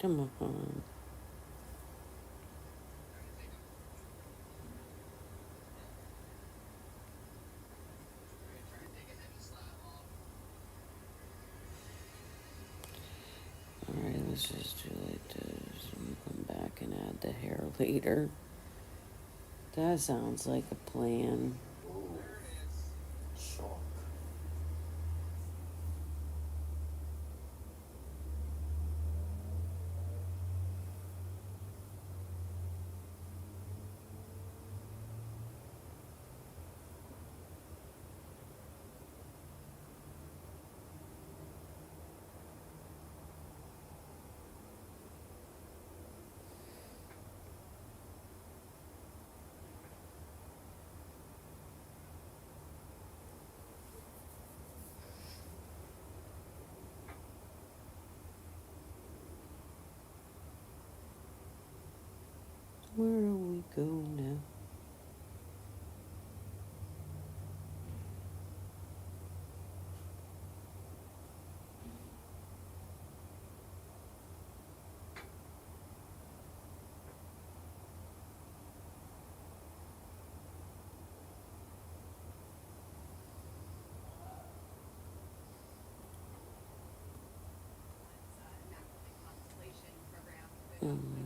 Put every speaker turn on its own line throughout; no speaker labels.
Come on. Alright, let's just do like this and come back and add the hair later. That sounds like a plan.
Ooh, shock.
Where do we go now? Mm-hmm.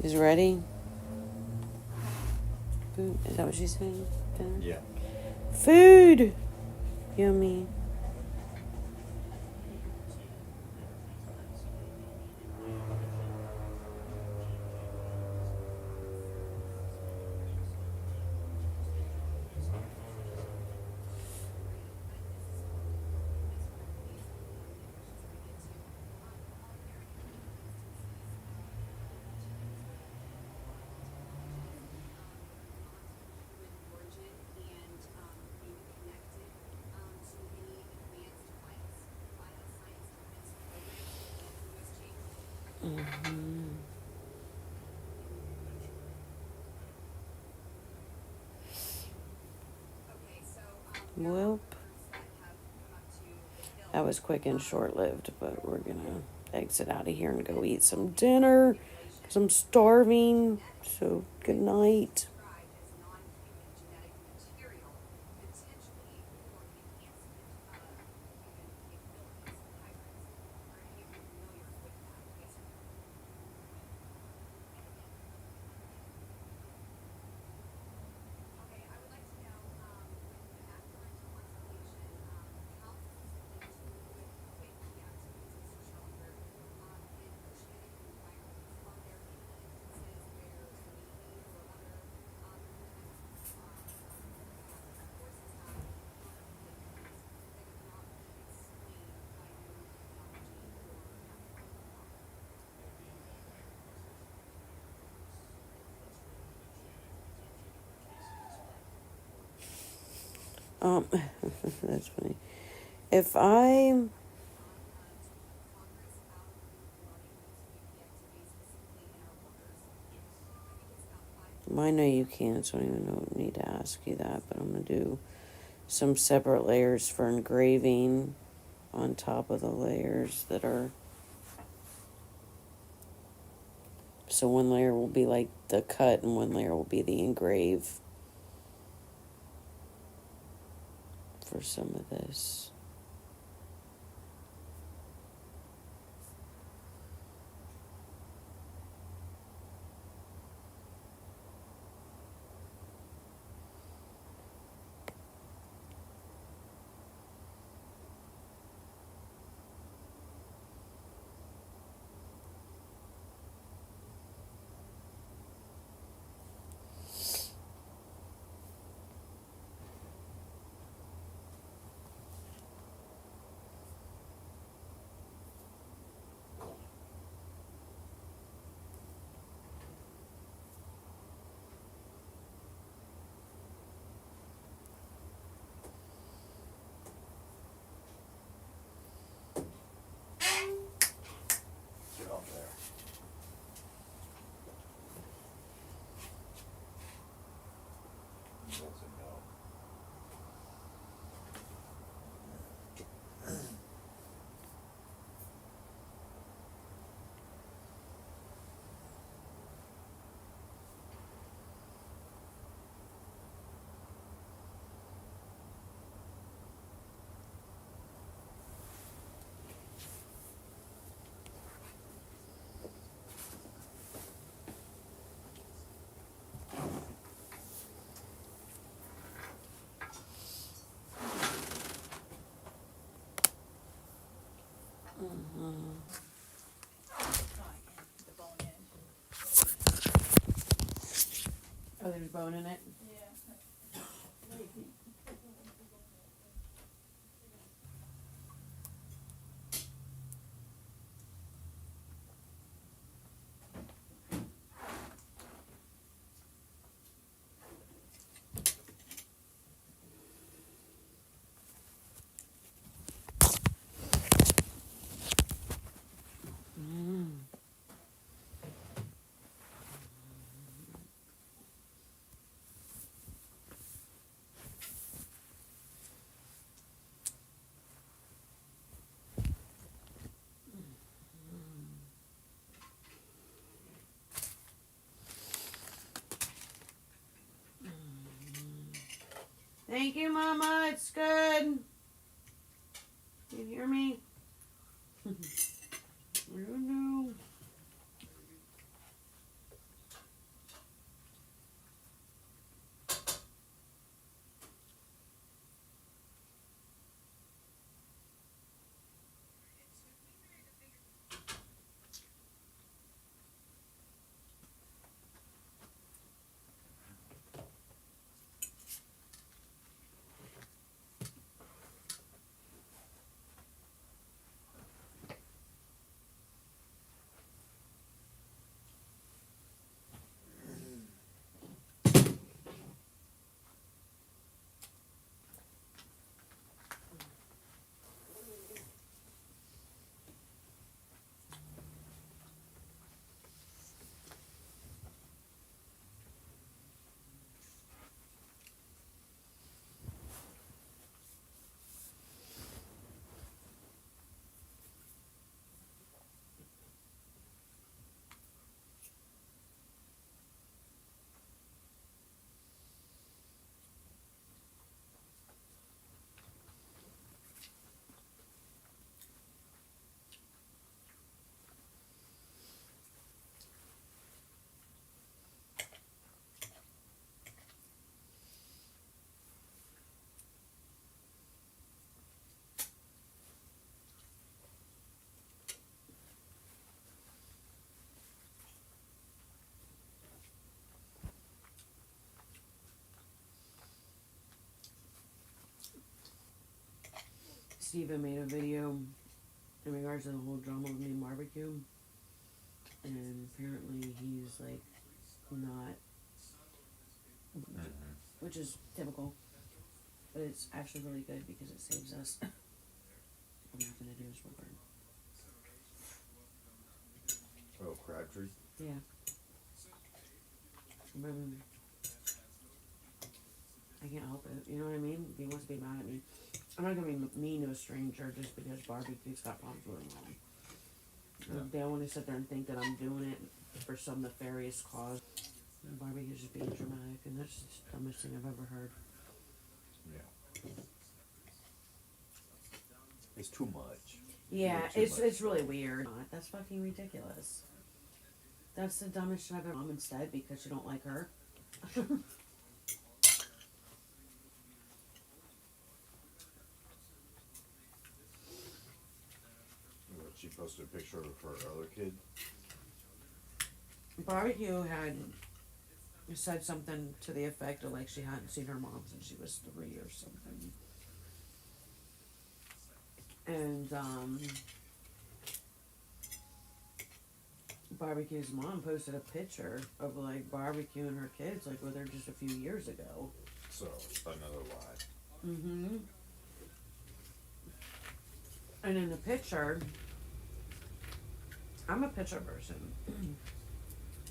Is ready? Food? Is that what she's saying? Dinner?
Yeah.
Food! Yummy. Mm-hmm. Well, that was quick and short-lived, but we're gonna exit out of here and go eat some dinner because I'm starving. So, good night. Um, that's funny. If I I know you can, so I don't even need to ask you that, but I'm gonna do some separate layers for engraving on top of the layers that are. So one layer will be like the cut, and one layer will be the engrave for some of this.
That's a no.
Oh, there's bone in it? Thank you, Mama. It's good. You hear me? You know. Steven made a video in regards to the whole drama with me and barbecue. And apparently he's like not, which is typical. But it's actually really good because it saves us. All we have to do is record.
Oh, Crabtree?
Yeah. I can't help it. You know what I mean? If he wants to be mad at me, I'm not gonna be mean to a stranger just because barbecue's got problems with him. They don't want to sit there and think that I'm doing it for some nefarious cause. And barbecue's just being dramatic, and that's just the dumbest thing I've ever heard.
Yeah. It's too much.
Yeah,
Too much.
it's really weird. That's fucking ridiculous. That's the dumbest shit I've ever. Mom instead because you don't like her.
She posted a picture of her other kid.
Barbecue had said something to the effect of like she hadn't seen her mom since she was 3 or something. And Barbecue's mom posted a picture of like Barbecue and her kids like with her just a few years ago.
So another lie.
Mm-hmm. And in the picture, I'm a picture person.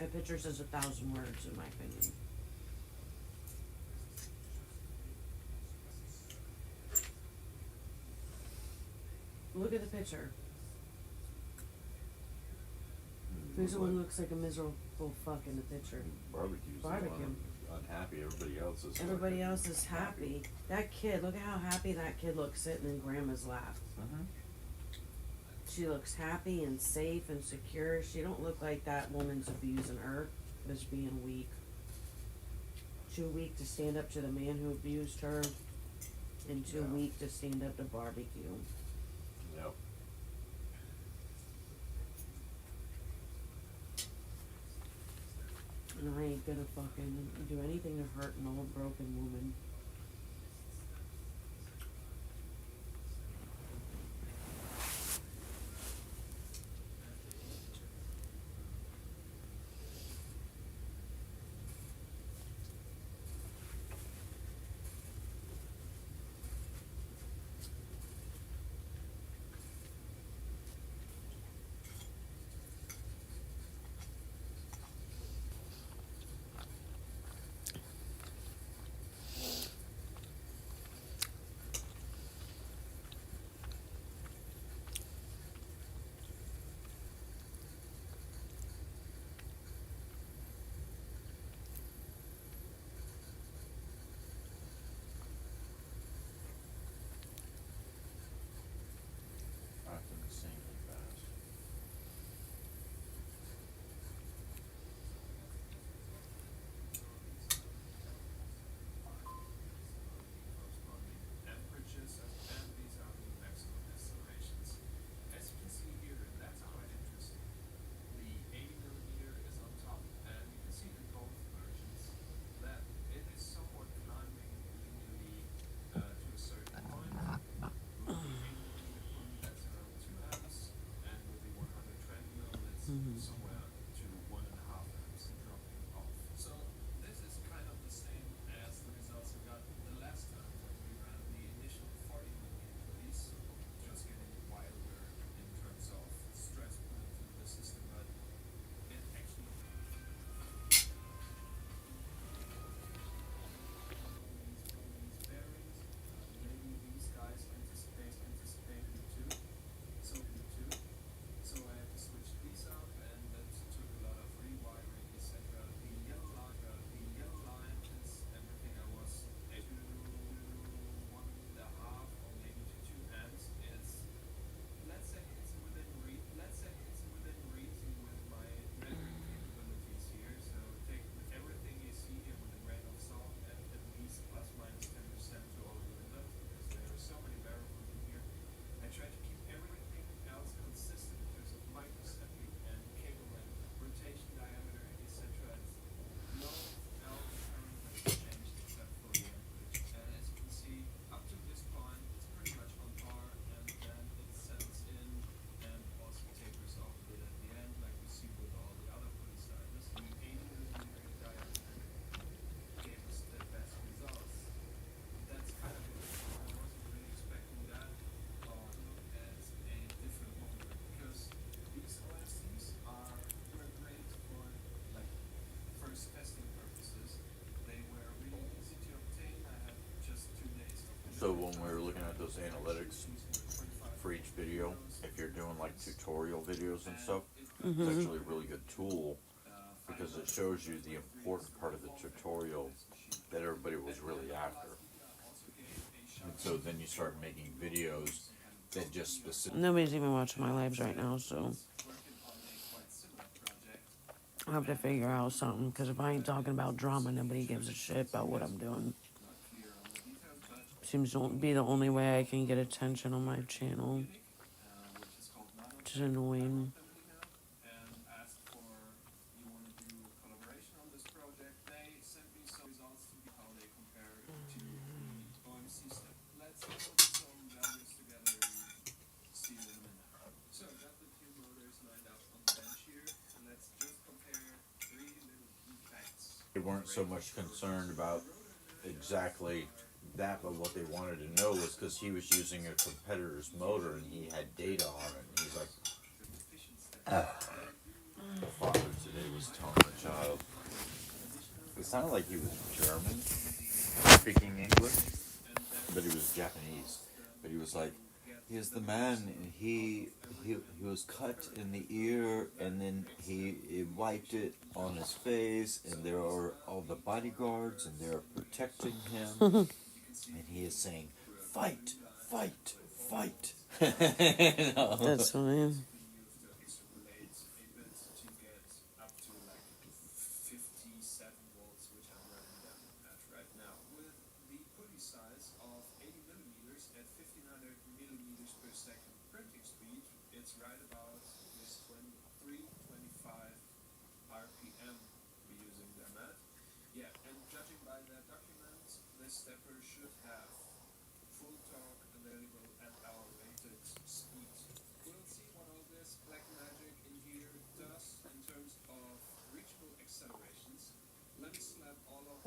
A picture says 1,000 words, in my opinion. Look at the picture. Who's the one who looks like a miserable fuck in the picture?
Barbecue's
Barbecue.
Unhappy.
Everybody else is happy. That kid, look at how happy that kid looks sitting in grandma's lap. She looks happy and safe and secure. She don't look like that woman's abusing her, just being weak. Too weak to stand up to the man who abused her, and too weak to stand up to barbecue.
Yep.
And I ain't gonna fucking do anything to hurt an old broken woman.
Acting insanely fast. So when we were looking at those analytics for each video, if you're doing like tutorial videos and stuff, it's actually a really good tool because it shows you the important part of the tutorial that everybody was really after. And so then you start making videos that just specifically...
Nobody's even watching my lives right now, so I'll have to figure out something, because if I ain't talking about drama, nobody gives a shit about what I'm doing. Seems to be the only way I can get attention on my channel, which is annoying.
They weren't so much concerned about exactly that, but what they wanted to know was because he was using a competitor's motor and he had data on it. And he's like, the father today was telling the child, it sounded like he was German, speaking English, but he was Japanese. But he was like, He is the man. He was cut in the ear, and then he wiped it on his face, and there are all the bodyguards, and they're protecting him, and he is saying, "Fight, fight, fight." You know?
That's funny.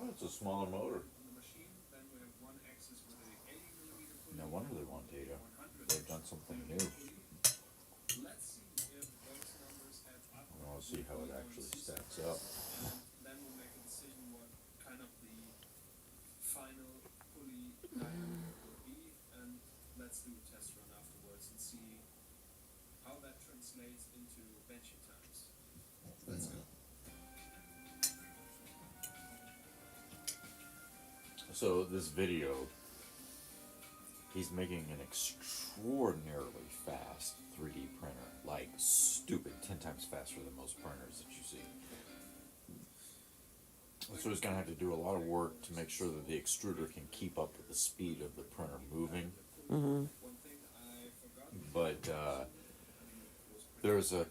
Oh, it's a smaller motor. No wonder they want data. They've done something new. I want to see how it actually stacks up. So this video, he's making an extraordinarily fast 3D printer, like stupid, 10 times faster than most printers that you see. So he's gonna have to do a lot of work to make sure that the extruder can keep up with the speed of the printer moving.
Mm-hmm.
But there's an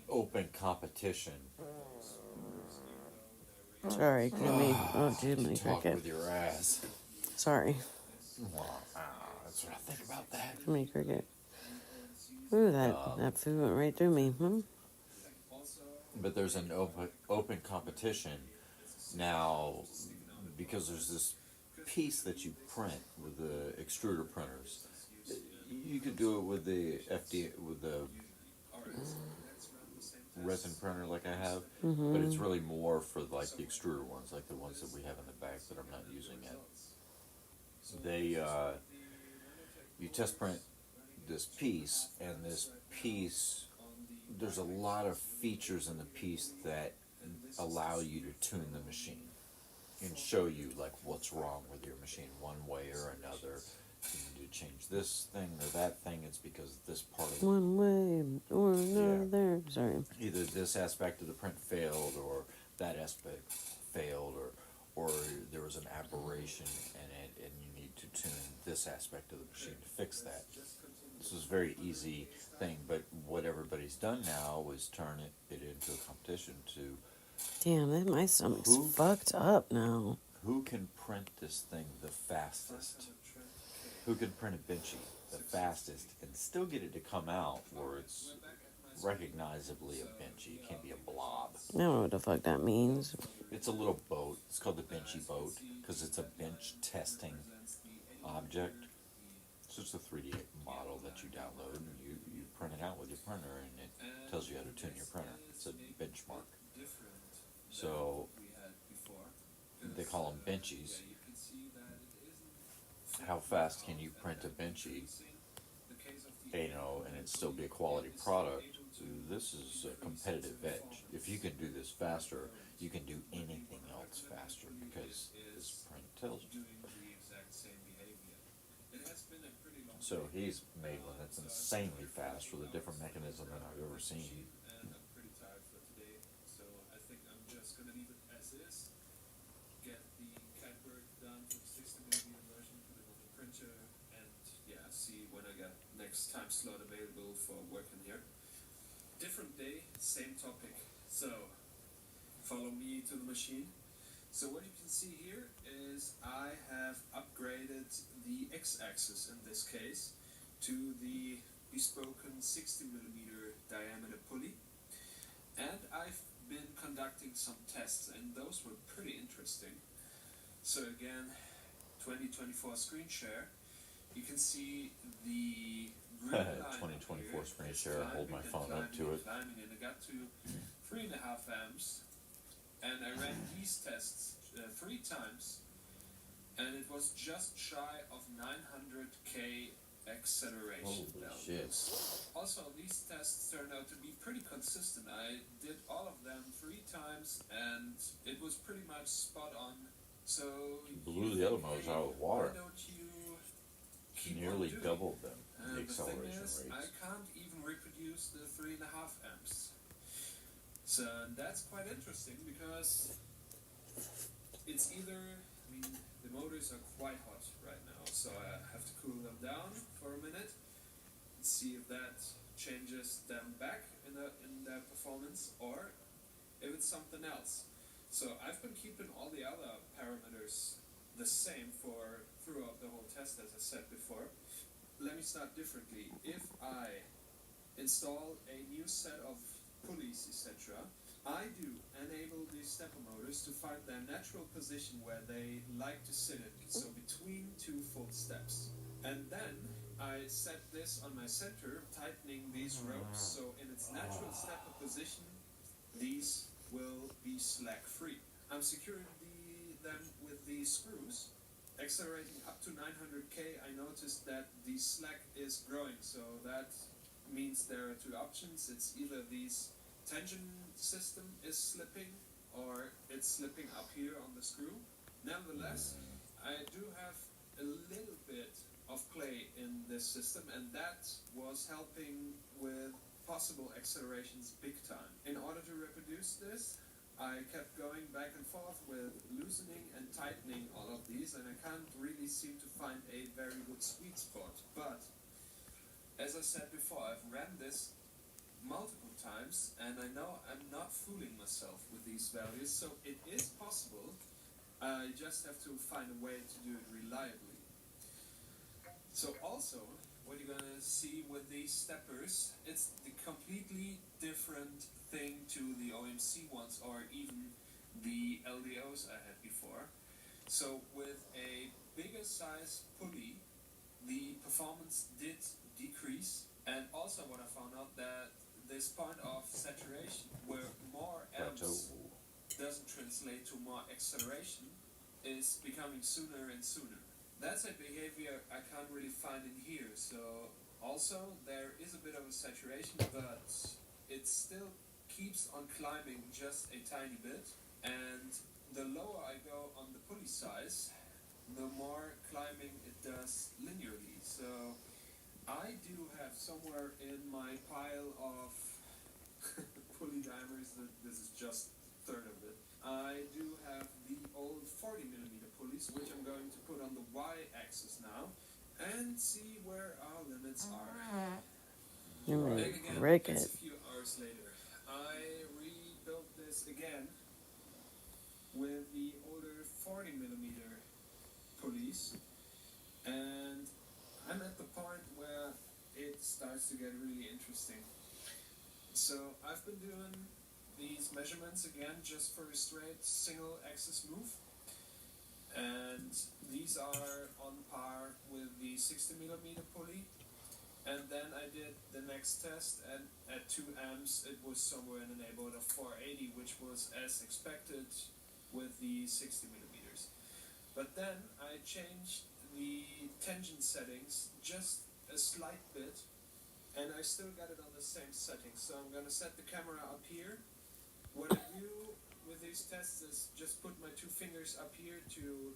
open competition.
Sorry, give me. Oh, Jiminy
Talk
Cricket.
with your ass.
Sorry,
That's what I think about that.
Jiminy Cricket. Ooh, that food went right through me. Hmm?
But there's an open competition now, because there's this piece that you print with the extruder printers. You could do it with the with the resin printer like I have, but it's really more for like the extruder ones, like the ones that we have in the back that I'm not using yet. They you test print this piece, and this piece, there's a lot of features in the piece that allow you to tune the machine and show you like what's wrong with your machine one way or another. You need to change this thing or that thing. It's because this part of
One way or another. Yeah. Sorry.
Either this aspect of the print failed, or that aspect failed, or there was an aberration in it, and you need to tune this aspect of the machine to fix that. This is a very easy thing, but what everybody's done now is turn it into a competition to
Damn, my stomach's fucked up now.
who can print this thing the fastest. Who can print a Benchy the fastest and still get it to come out where it's recognizably a Benchy. It can't be a blob.
I don't know what the fuck that means.
It's a little boat. It's called the Benchy boat because it's a bench testing object. It's just a 3D model that you download and you print it out with your printer, and it tells you how to tune your printer. It's a benchmark. So they call them Benchies. How fast can you print a Benchy, you know, and it still be a quality product? So this is a competitive edge. If you can do this faster, you can do anything else faster because this print tells you. So he's made one that's insanely fast with a different mechanism than I've ever seen.
Next time slot available for working here. Different day, same topic. So follow me to the machine. So what you can see here is I have upgraded the x-axis in this case to the bespoken 60mm diameter pulley, and I've been conducting some tests, and those were pretty interesting. So again, 2024 screen share. You can see the
2024 screen share. I hold my phone up to it.
And I got to 3.5 amps, and I ran these tests 3 times, and it was just shy of 900K acceleration
Holy
values.
shit.
Also, these tests turned out to be pretty consistent. I did all of them 3 times, and it was pretty much spot on. So
Blew
you
the other
think,
motors
hey,
out of the water.
why don't you keep on
Nearly
doing it?
doubled them, the
The thing
acceleration
is, I
rates.
can't even reproduce the 3.5 amps. So that's quite interesting because it's either, I mean, the motors are quite hot right now, so I have to cool them down for a minute and see if that changes them back in their performance, or if it's something else. So I've been keeping all the other parameters the same throughout the whole test, as I said before. Let me start differently. If I install a new set of pulleys, etc., I do enable these stepper motors to find their natural position where they like to sit in, so between 2 full steps. And then I set this on my center, tightening these ropes, so in its natural stepper position, these will be slack free. I'm securing them with these screws. Accelerating up to 900k, I noticed that the slack is growing, so that means there are 2 options. It's either these tension system is slipping, or it's slipping up here on the screw. Nevertheless, I do have a little bit of play in this system, and that was helping with possible accelerations big time. In order to reproduce this, I kept going back and forth with loosening and tightening all of these, and I can't really seem to find a very good sweet spot. But as I said before, I've ran this multiple times, and I know I'm not fooling myself with these values, so it is possible. I just have to find a way to do it reliably. So also, what you're gonna see with these steppers, it's the completely different thing to the OMC ones, or even the LDOs I had before. So with a bigger size pulley, the performance did decrease, and also what I found out that this point of saturation, where more amps doesn't translate to more acceleration, is becoming sooner and sooner. That's a behavior I can't really find in here, so also there is a bit of a saturation, but it still keeps on climbing just a tiny bit, and the lower I go on the pulley size, the more climbing it does linearly. So I do have somewhere in my pile of pulley diamonds, this is just a third of it, I do have the old 40mm pulleys, which I'm going to put on the y-axis now, and see where our limits are.
You
And
may
again,
break
it's
it.
a few hours later. I rebuilt this again with the older 40mm pulleys, and I'm at the point where it starts to get really interesting. So I've been doing these measurements again just for a straight single axis move, and these are on par with the 60mm pulley. And then I did the next test, and at 2 amps it was somewhere in the neighborhood of 480, which was as expected with the 60mm. But then I changed the tension settings just a slight bit, and I still got it on the same settings. So I'm gonna set the camera up here. What I do with these tests is just put my 2 fingers up here to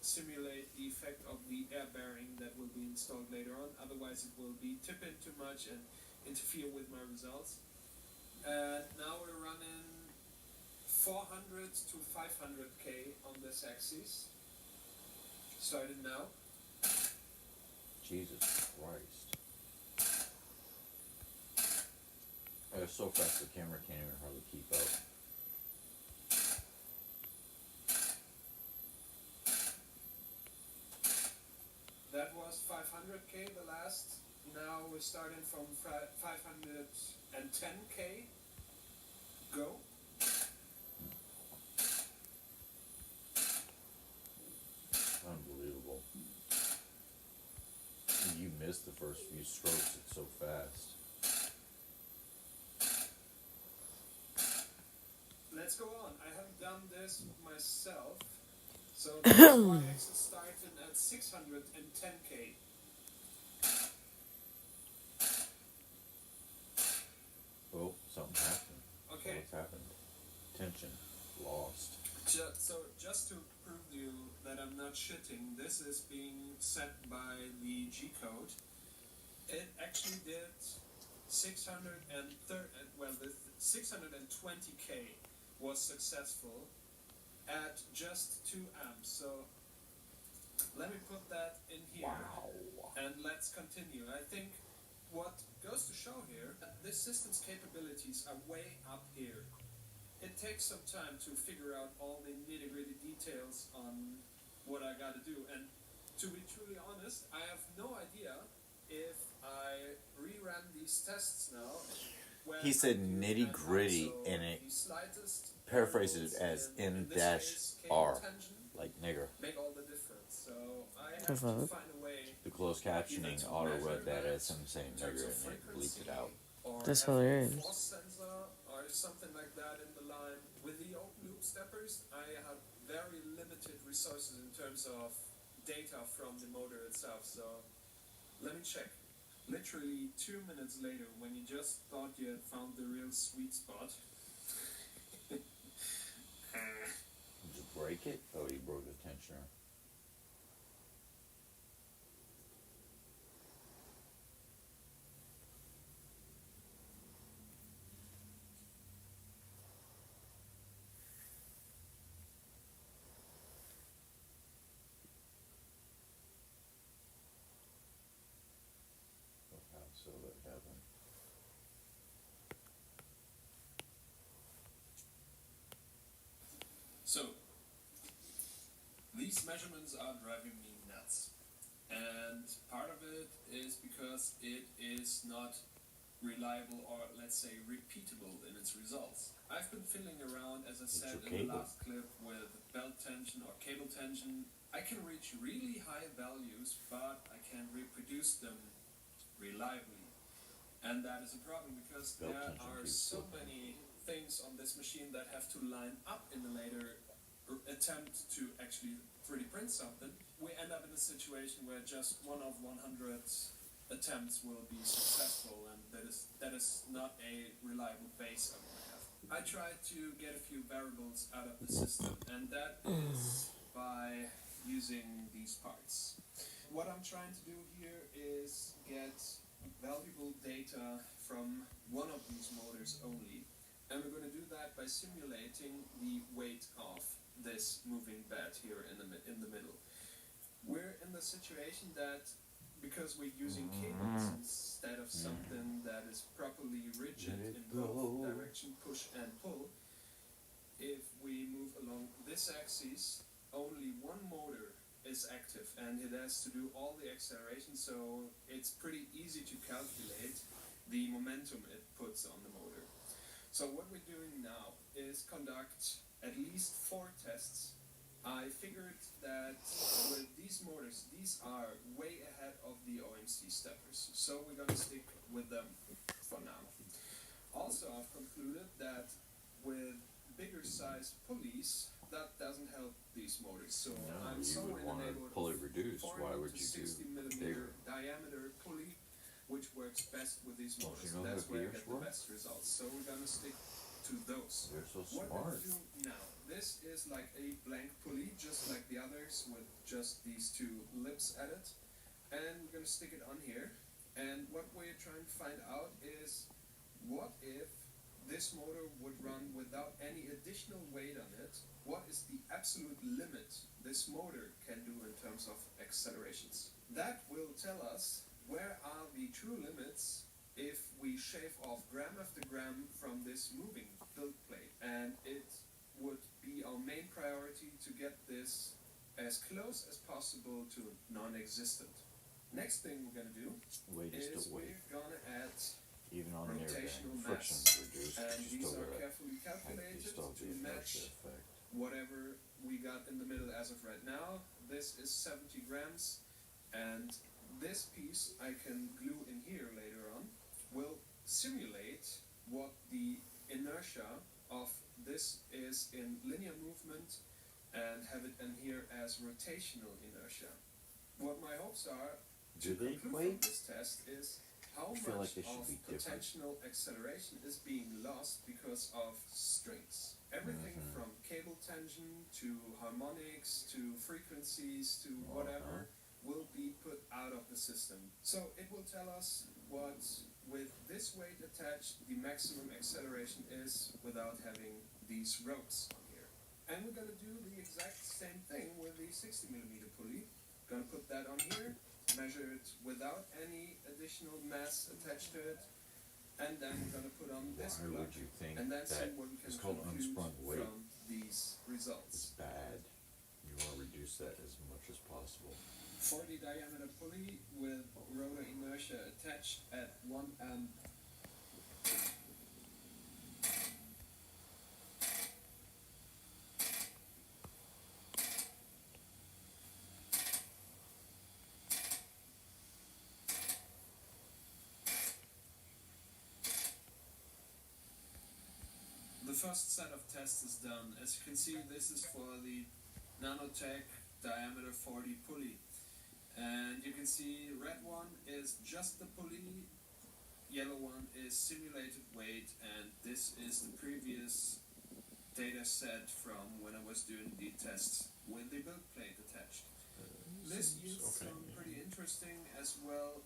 simulate the effect of the air bearing that will be installed later on. Otherwise it will be tipping too much and interfere with my results. Now we're running 400 to 500k on this axis. Started now.
Jesus Christ. It's so fast the camera can't even hardly keep up.
That was 500k the last. Now we're starting from 510k. Go.
Unbelievable. You missed the first few strokes, it's so fast.
Let's go on. I haven't done this myself. So this y-axis starting at 610k. Just to prove to you that I'm not shitting, this is being set by the G code. It actually did 620k was successful at just 2 amps. So let me put that in here.
Wow.
And let's continue. I think what goes to show here, this system's capabilities are way up here. It takes some time to figure out all the nitty-gritty details on what I gotta do. And to be truly honest, I have no idea if I rerun these tests now. when
He said
I do
nitty-gritty,
also
and it
the slightest
paraphrases it
variables
as
in this
N-R,
case, cable tension,
like nigger.
make all the difference. So I have
The
to
vote.
find a way
The closed captioning auto-read that as him saying
in terms
nigger,
of
and it bleeped it out.
or
That's
having a
hilarious.
force sensor or something like that in the line. With the open loop steppers, I have very limited resources in terms of data from the motor itself. So let me check. Literally 2 minutes later, when you just thought you had found the real sweet spot.
Did you break it? Oh, he broke the tensioner. So that happened.
So, these measurements are driving me nuts. And part of it is because it is not reliable or, let's say, repeatable in its results. I've been fiddling around, as I said
your
in the
cable.
last clip, with belt tension or cable tension. I can reach really high values, but I can't reproduce them reliably. And that is a problem because
Belt
there
tension
are
keeps
so
slipping.
many things on this machine that have to line up in a later attempt to actually 3D print something. We end up in a situation where just one of 100 attempts will be successful, and that is not a reliable base I want to have. I tried to get a few variables out of the system, and that is by using these parts. What I'm trying to do here is get valuable data from one of these motors only, and we're going to do that by simulating the weight of this moving bed here in the middle. We're in the situation that because we're using cables instead of something that is properly rigid
Let it
in both
go.
direction, push and pull, if we move along this axis, only one motor is active and it has to do all the acceleration, so it's pretty easy to calculate the momentum it puts on the motor. So what we're doing now is conduct at least 4 tests. I figured that with these motors, these are way ahead of the OMC steppers, so we're going to stick with them for now. Also, I've concluded that with bigger size pulleys, that doesn't help these motors. So
No,
I'm
you
somewhere
would
in the
want to
neighborhood
pull
of
it reduced.
40
Why would
to
you
60
do
millimeter
bigger?
diameter pulley, which works best with these
Don't
motors.
you know
That's
how
where I
gears
get the
work?
best results. So we're gonna stick to those.
They're so
What
smart.
we do now, this is like a blank pulley, just like the others, with just these 2 lips at it. And we're gonna stick it on here. And what we're trying to find out is, what if this motor would run without any additional weight on it? What is the absolute limit this motor can do in terms of accelerations? That will tell us where are the true limits if we shave off gram after gram from this moving build plate. And it would be our main priority to get this as close as possible to non-existent. Next thing we're gonna do
Weight is
is
still weight.
we're gonna add,
Even on the
rotational
airbag,
mass.
friction's reduced.
and
You
these
still
are
got
carefully
you
calculated
still
to
get
match
inertia effect.
whatever we got in the middle as of right now. This is 70 grams, and this piece I can glue in here later on will simulate what the inertia of this is in linear movement and have it in here as rotational inertia. What my hopes are
Do
to
they
conclude from
weight?
this test is how
I feel like
much
they should
of
be different.
potential acceleration is being lost because of strings. Everything from cable tension to harmonics to frequencies to whatever will be put out of the system. So it will tell us what, with this weight attached, the maximum acceleration is without having these ropes on here. And we're going to do the exact same thing with the 60mm pulley. Going to put that on here, measure it without any additional mass attached to it, and then we're going to put on this
Why
plug,
would you think
and then see
that
what we can
it's called
conclude
unsprung weight?
from these
It's
results.
bad. You want to reduce that as much as possible.
40 diameter pulley with rotor inertia attached at 1 amp. The first set of tests is done. As you can see, this is for the Nanotech diameter 40 pulley. And you can see red one is just the pulley, yellow one is simulated weight, and this is the previous data set from when I was doing the tests with the build plate attached. This yields some pretty interesting as well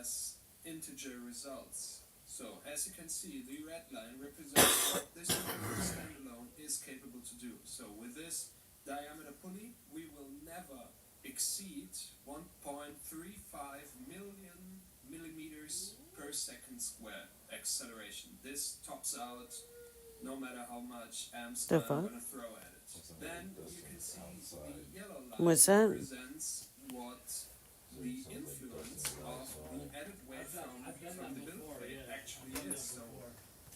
as integer results. So as you can see, the red line represents what this standalone is capable to do. So with this diameter pulley, we will never exceed 1.35 million millimeters per second square acceleration. This tops out no matter how much amps
The
I'm
fuck?
going to throw at it. Then you can see the yellow line
What's that?
represents what the influence of the added weight from the build plate actually is. So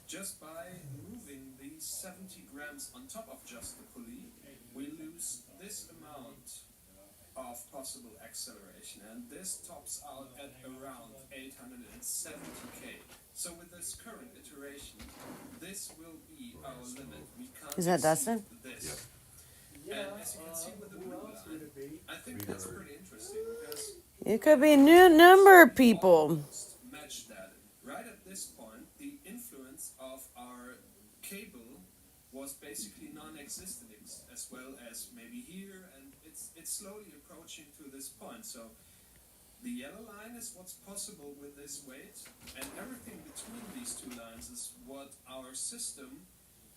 just by moving these 70 grams on top of just the pulley, we lose this amount of possible acceleration, and this tops out at around 870k. So with this current iteration, this will be our limit. We can't
Is that
exceed
Dustin?
this. And as you can see with the blue line, I think that's pretty interesting because
It could be a new number of people.
match that. Right at this point, the influence of our cable was basically non-existent, as well as maybe here, and it's slowly approaching to this point. So the yellow line is what's possible with this weight, and everything between these two lines is what our system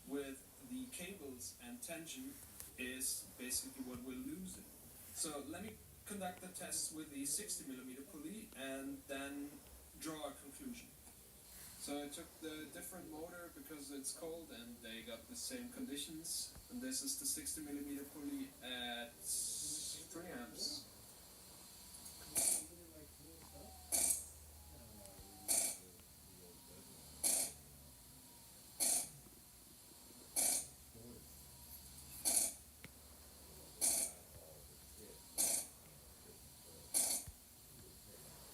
with the cables and tension is basically what we're losing. So let me conduct the tests with the 60mm pulley and then draw a conclusion. So I took the different motor because it's cold and they got the same conditions. And this is the 60mm pulley at 3 amps.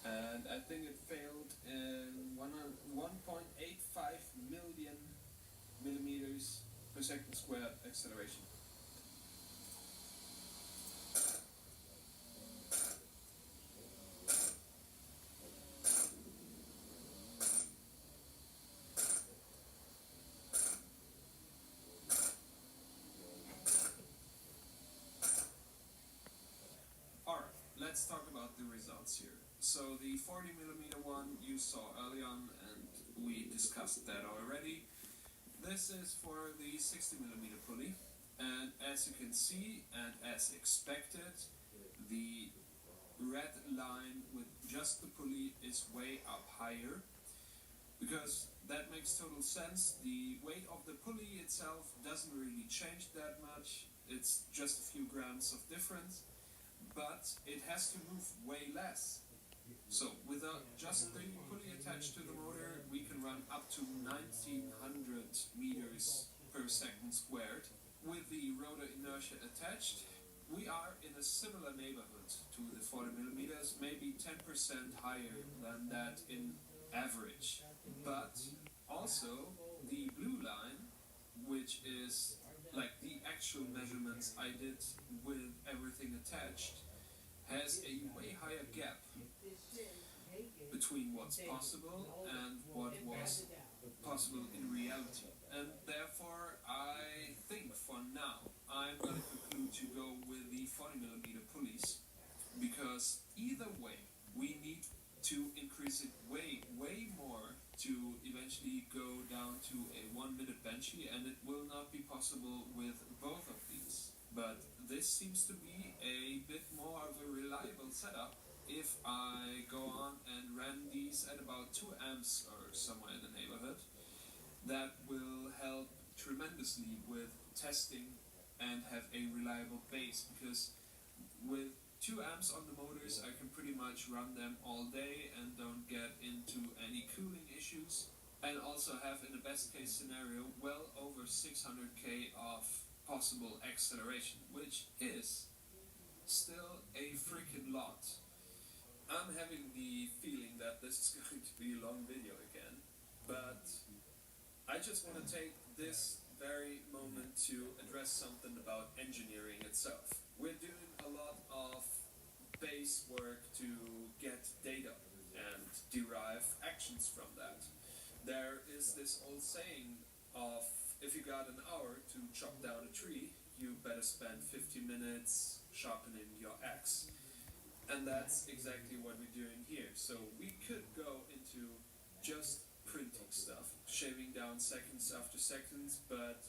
And I think it failed in 1.85 million millimeters per second squared acceleration. Alright, let's talk about the results here. So the 40mm one you saw early on, and we discussed that already. This is for the 60mm pulley, and as you can see, and as expected, the red line with just the pulley is way up higher, because that makes total sense. The weight of the pulley itself doesn't really change that much. It's just a few grams of difference, but it has to move way less. So without just the pulley attached to the motor, we can run up to 1900 meters per second squared. With the rotor inertia attached, we are in a similar neighborhood to the 40mm, maybe 10% higher than that in average. But also the blue line, which is like the actual measurements I did with everything attached, has a way higher gap between what what's possible and what was possible in reality. And therefore, I think for now, I'm going to conclude to go with the 40mm pulleys, because either way, we need to increase it way more to eventually go down to a 1-minute benchy, and it will not be possible with both of these. But this seems to be a bit more of a reliable setup if I go on and run these at about 2 amps or somewhere in the neighborhood. That will help tremendously with testing and have a reliable base, because with 2 amps on the motors I can pretty much run them all day and don't get into any cooling issues, and also have, in the best case scenario, well over 600k of possible acceleration, which is still a freaking lot. I'm having the feeling that this is going to be a long video again, but I just want to take this very moment to address something about engineering itself. We're doing a lot of base work to get data and derive actions from that. There is this old saying of, if you got an hour to chop down a tree, you better spend 50 minutes sharpening your axe. And that's exactly what we're doing here. So we could go into just printing stuff, shaving down seconds after seconds, but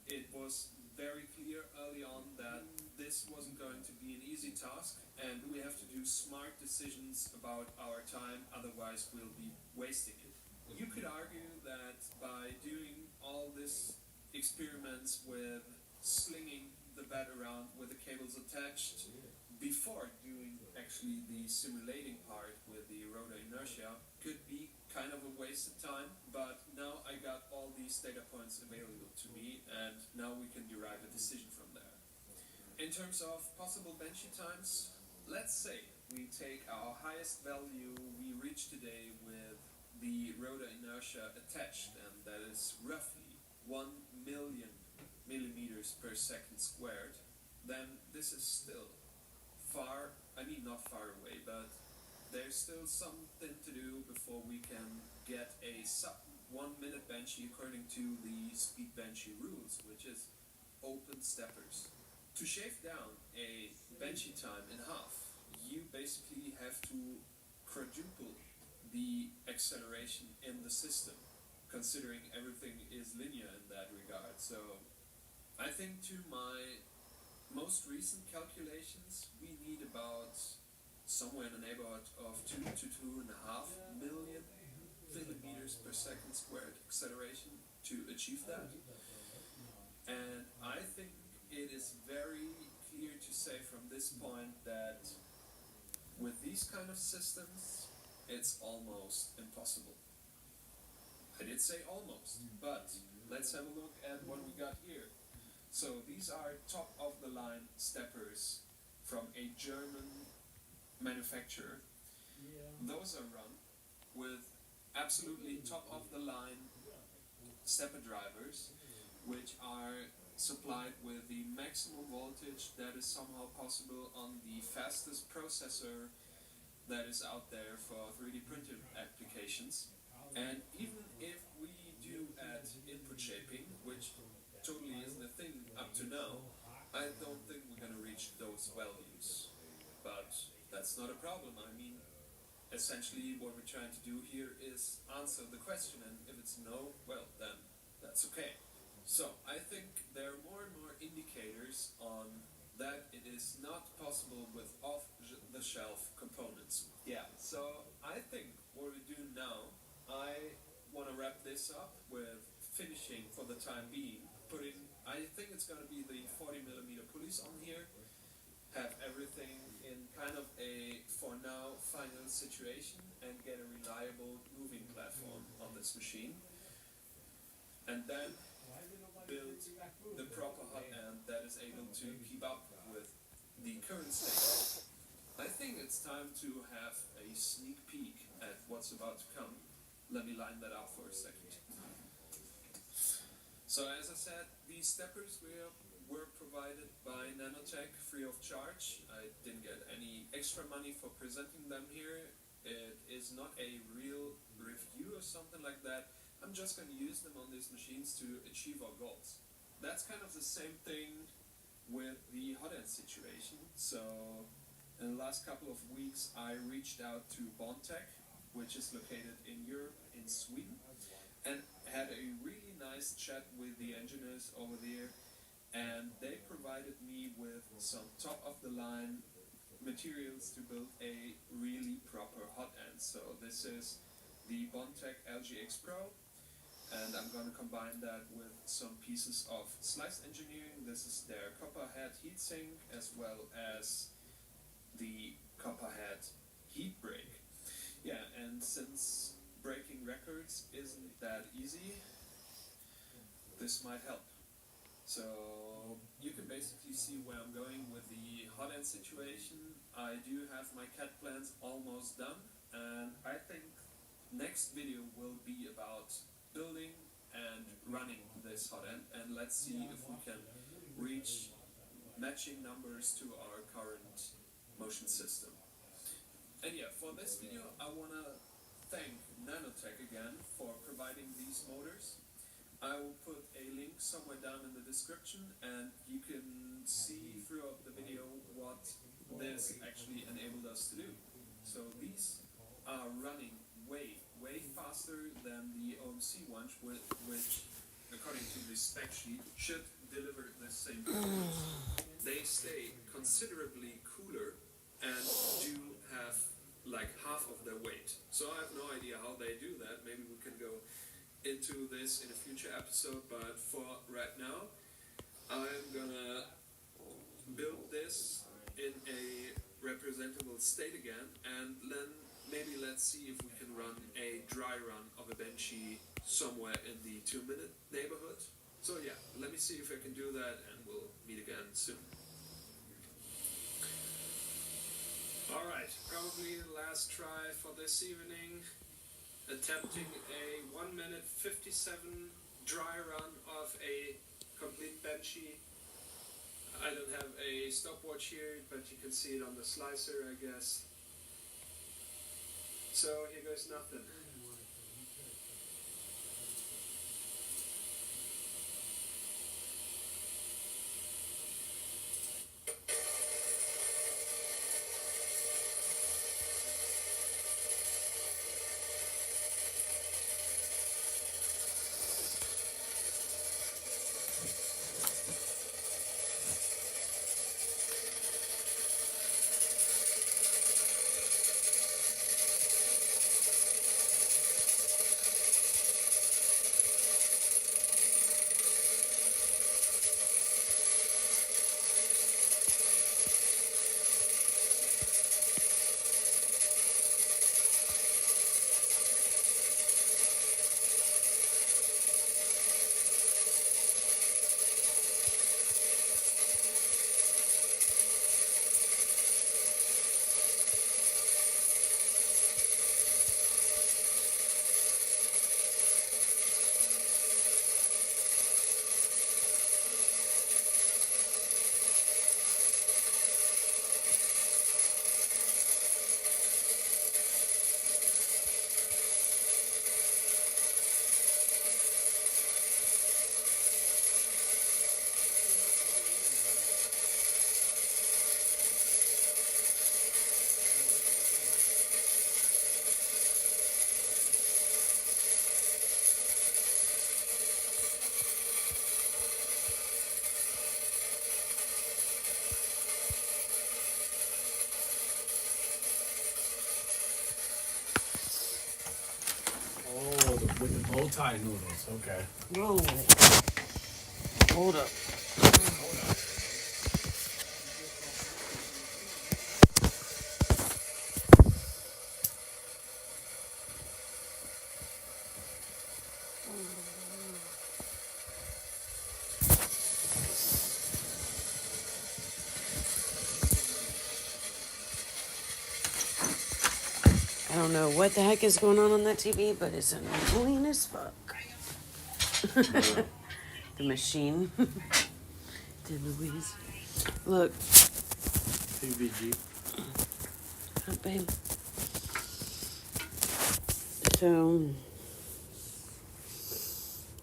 it was very clear early on that this wasn't going to be an easy task, and we have to do smart decisions about our time, otherwise we'll be wasting it. You could argue that by doing all this experiments with slinging the bed around with the cables attached before doing actually the simulating part with the rotor inertia could be kind of a waste of time, but now I got all these data points available to me, and now we can derive a decision from there. In terms of possible benchy times, let's say we take our highest value we reached today with the rotor inertia attached, and that is roughly 1 million millimeters per second squared, then this is still not far away, but there's still something to do before we can get a sub 1 minute benchy according to the speed benchy rules, which is open steppers. To shave down a benchy time in half, you basically have to quadruple the acceleration in the system, considering everything is linear in that regard. So I think to my most recent calculations, we need about somewhere in the neighborhood of 2 to 2.5 million millimeters per second squared acceleration to achieve that. And I think it is very clear to say from this point that with these kind of systems, it's almost impossible. I did say almost, but let's have a look at what we got here. So these are top of the line steppers from a German manufacturer. Those are run with absolutely top of the line stepper drivers, which are supplied with the maximum voltage that is somehow possible on the fastest processor that is out there for 3D printed applications. And even if we do add input shaping, which totally isn't a thing up to now, I don't think we're going to reach those values. But that's not a problem. I mean, essentially what we're trying to do here is answer the question, and if it's no, well, then that's okay. So I think there are more and more indicators on that it is not possible with off-the-shelf components. Yeah, so I think what we do now, I want to wrap this up with finishing for the time being, I think it's going to be the 40mm pulleys on here, have everything in kind of a, for now, final situation, and get a reliable moving platform on this machine. And then build the proper hot end that is able to keep up with the current state. I think it's time to have a sneak peek at what's about to come. Let me line that up for a second. So as I said, these steppers were provided by Nanotech free of charge. I didn't get any extra money for presenting them here. It is not a real review or something like that. I'm just going to use them on these machines to achieve our goals. That's kind of the same thing with the hot end situation. So in the last couple of weeks I reached out to Bondtech, which is located in Europe, in Sweden, and had a really nice chat with the engineers over there, and they provided me with some top of the line materials to build a really proper hot end. So this is the Bondtech LGX Pro, and I'm going to combine that with some pieces of slice engineering. This is their copperhead heatsink as well as the copperhead heat break. Yeah, and since breaking records isn't that easy, this might help. So you can basically see where I'm going with the hot end situation. I do have my CAD plans almost done, and I think next video will be about building and running this hot end, and let's see if we can reach matching numbers to our current motion system. And yeah, for this video I want to thank Nanotech again for providing these motors. I will put a link somewhere down in the description, and you can see throughout the video what this actually enabled us to do. So these are running way faster than the OMC ones, which according to the spec sheet should deliver the same performance. They stay considerably cooler and do have like half of their weight. So I have no idea how they do that. Maybe we can go into this in a future episode, but for right now I'm gonna build this in a representable state again, and then maybe let's see if we can run a dry run of a benchy somewhere in the 2-minute neighborhood. So yeah, let me see if I can do that, and we'll meet again soon. Alright, probably the last try for this evening. Attempting a 1-minute 57 dry run of a complete benchy. I don't have a stopwatch here, but you can see it on the slicer, I guess. So here goes nothing.
With the bow tie noodles, okay.
Roll it. Hold up. I don't know what the heck is going on that TV, but it's annoying as fuck. The machine. Dead Louise. Look.
PVG.
Oh, babe. So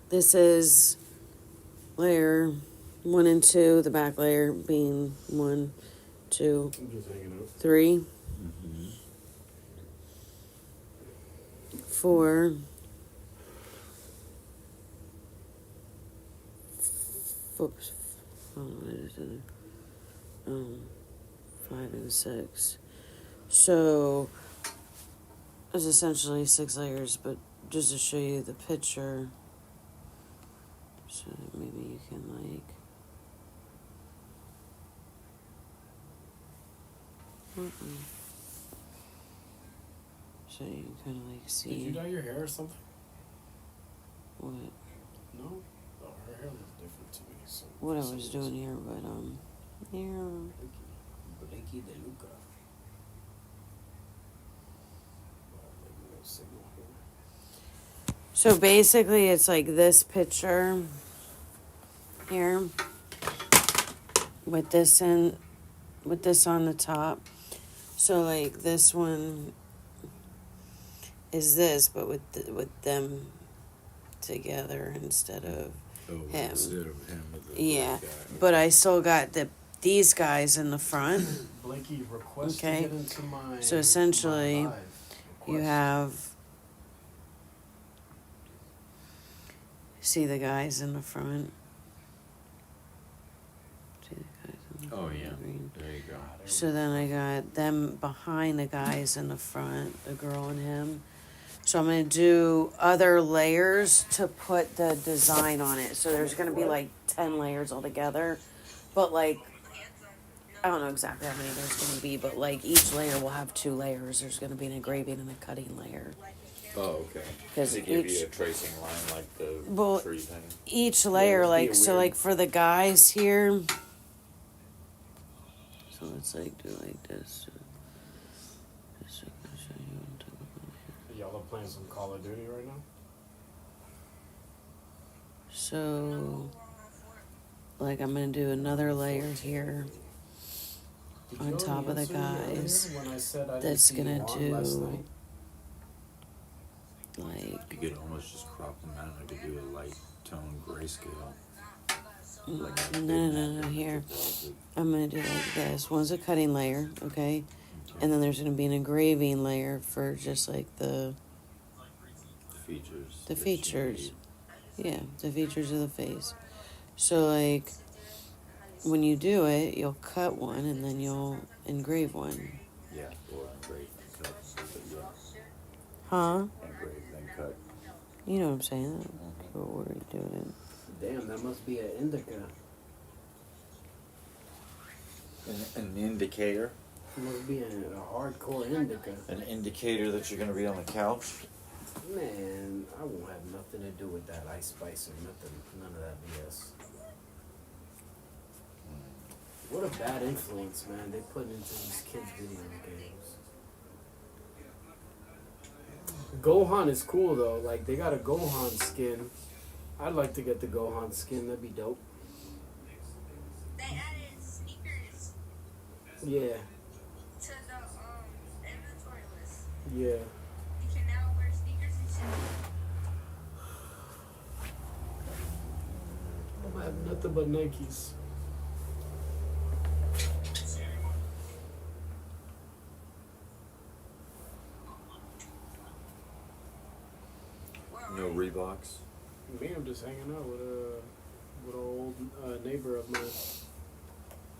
this is layer 1 and 2, the back layer being 1, 2,
I'm just hanging out.
3, 4, 5 and 6. So it's essentially 6 layers, but just to show you the picture, so that maybe you can so you can kind of see.
Did you dye your hair or something?
What?
No? Oh, her hair looks different to me. So
What I was doing here, but here.
Blakey de Luca. No signal here.
So basically, it's like this picture here with this on the top. So like this one is this, but with them together instead of him.
Instead of him with the
Yeah,
guy.
but I still got these guys in the front.
Blakey, request
Okay.
to get into my.
So essentially,
my live.
You
Request.
have, see the guys in the front? See the guys in the
Oh,
front,
yeah.
green.
There you go.
So then I got them behind the guys in the front, the girl and him. So I'm going to do other layers to put the design on it. So there's going to be like 10 layers altogether. But like, I don't know exactly how many there's going to be, but like each layer will have 2 layers. There's going to be an engraving and a cutting layer.
Oh, okay.
'Cause
Does it give
each-
you a tracing line like the
Well,
tree thing?
Each layer,
it'd be
like, so
weird.
like for the guys here. So let's like do like this. Just so I can show you on top of it.
Y'all are playing some Call of Duty right now?
So, like, I'm gonna do another layer here
Did
on
you
top of the
answer me earlier
guys.
when I said I didn't
That's
see you
gonna
on last
do
night?
like
You could almost just crop them out. I could do a light tone grayscale.
no, here. I'm gonna do like this. One's a cutting layer, okay? And then there's gonna be an engraving layer for just like the
Features.
The
that you
features.
need.
yeah, the features of the face. So like when you do it, you'll cut one and then you'll engrave one.
Yeah, or engrave and cut. But yeah,
Huh?
engrave then cut.
You know what I'm saying? What were we doing?
Damn, that must be an indica.
An indicator.
It must be a hardcore indica.
An indicator that you're going to be on the couch.
Man, I won't have nothing to do with that ice spice or nothing. None of that BS. What a bad influence, man, they put into these kids' video games. Gohan is cool though. Like they got a Gohan skin. I'd like to get the Gohan skin. That'd be dope.
They added sneakers
Yeah,
to the inventory list.
yeah.
You can now wear sneakers and shit.
I don't have nothing but Nikes.
No Reeboks.
Me, I'm just hanging out with an old neighbor of mine.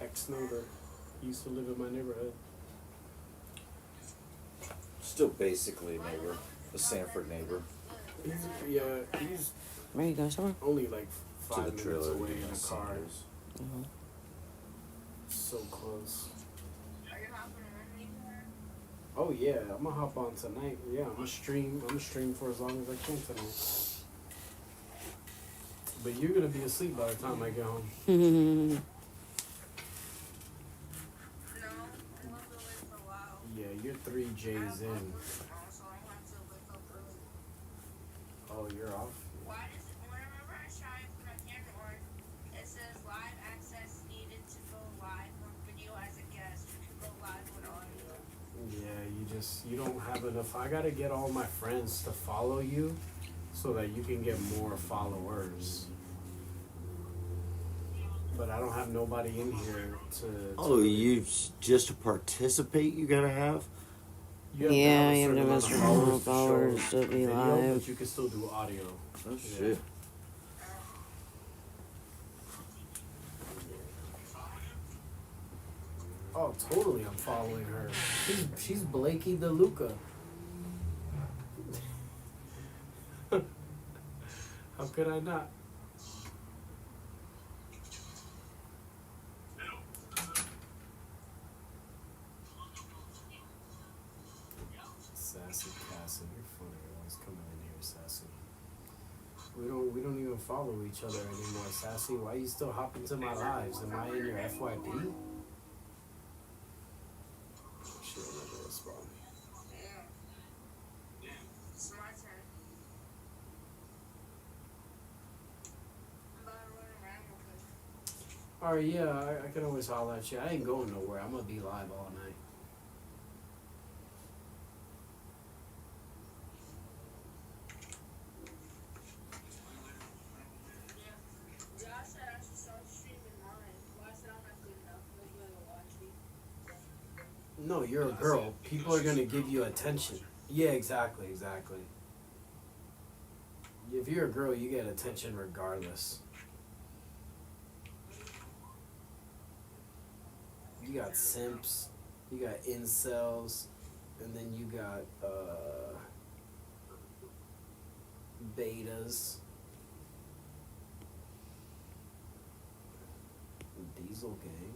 Ex-neighbor. He used to live in my neighborhood.
Still basically a neighbor. A Sanford neighbor.
He's
Where you go, somewhere?
only like
To
5
the
minutes
trailer.
away
getting
in a
us
car.
sandals.
So close.
Are you hopping on anywhere?
Oh yeah, I'm gonna hop on tonight. Yeah, I'm gonna stream for as long as I can tonight. But you're gonna be asleep by the time I get home.
No, I'm gonna wait for a while.
Yeah, you're 3 J's in.
So I have to wake up early.
Oh, you're off.
Why does it, whenever I try to put my camera on, it says live access needed to go live or video as a guest. You can go live with audio.
Yeah, you You don't have enough. I gotta get all my friends to follow you so that you can get more followers. But I don't have nobody in here to.
Oh, just to participate, you gotta have.
You
Yeah,
a
you have to
certain
have
amount
a
of
certain
followers
followers to
show
be
video,
live.
But you can still do audio.
Oh
Yeah.
shit.
Oh, totally. I'm following her. She's Blakey DeLuca. How could I not? Sassy Cassie, you're funny. Always coming in here, Sassy. We don't even follow each other anymore, Sassy. Why you still hop into my lives? Am I in your FYP? She will never respond.
Yeah. It's my turn. I'm about to run around real quick.
Alright, yeah, I can always holler at you. I ain't going nowhere. I'm gonna be live all night.
Yeah. Josh said I should start streaming mine. Well, I said I'm not good enough. Nobody will watch me.
No, you're a girl. People are gonna give you attention. Yeah, exactly. If you're a girl, you get attention regardless. You got simps, you got incels, and then you got betas. Diesel gang.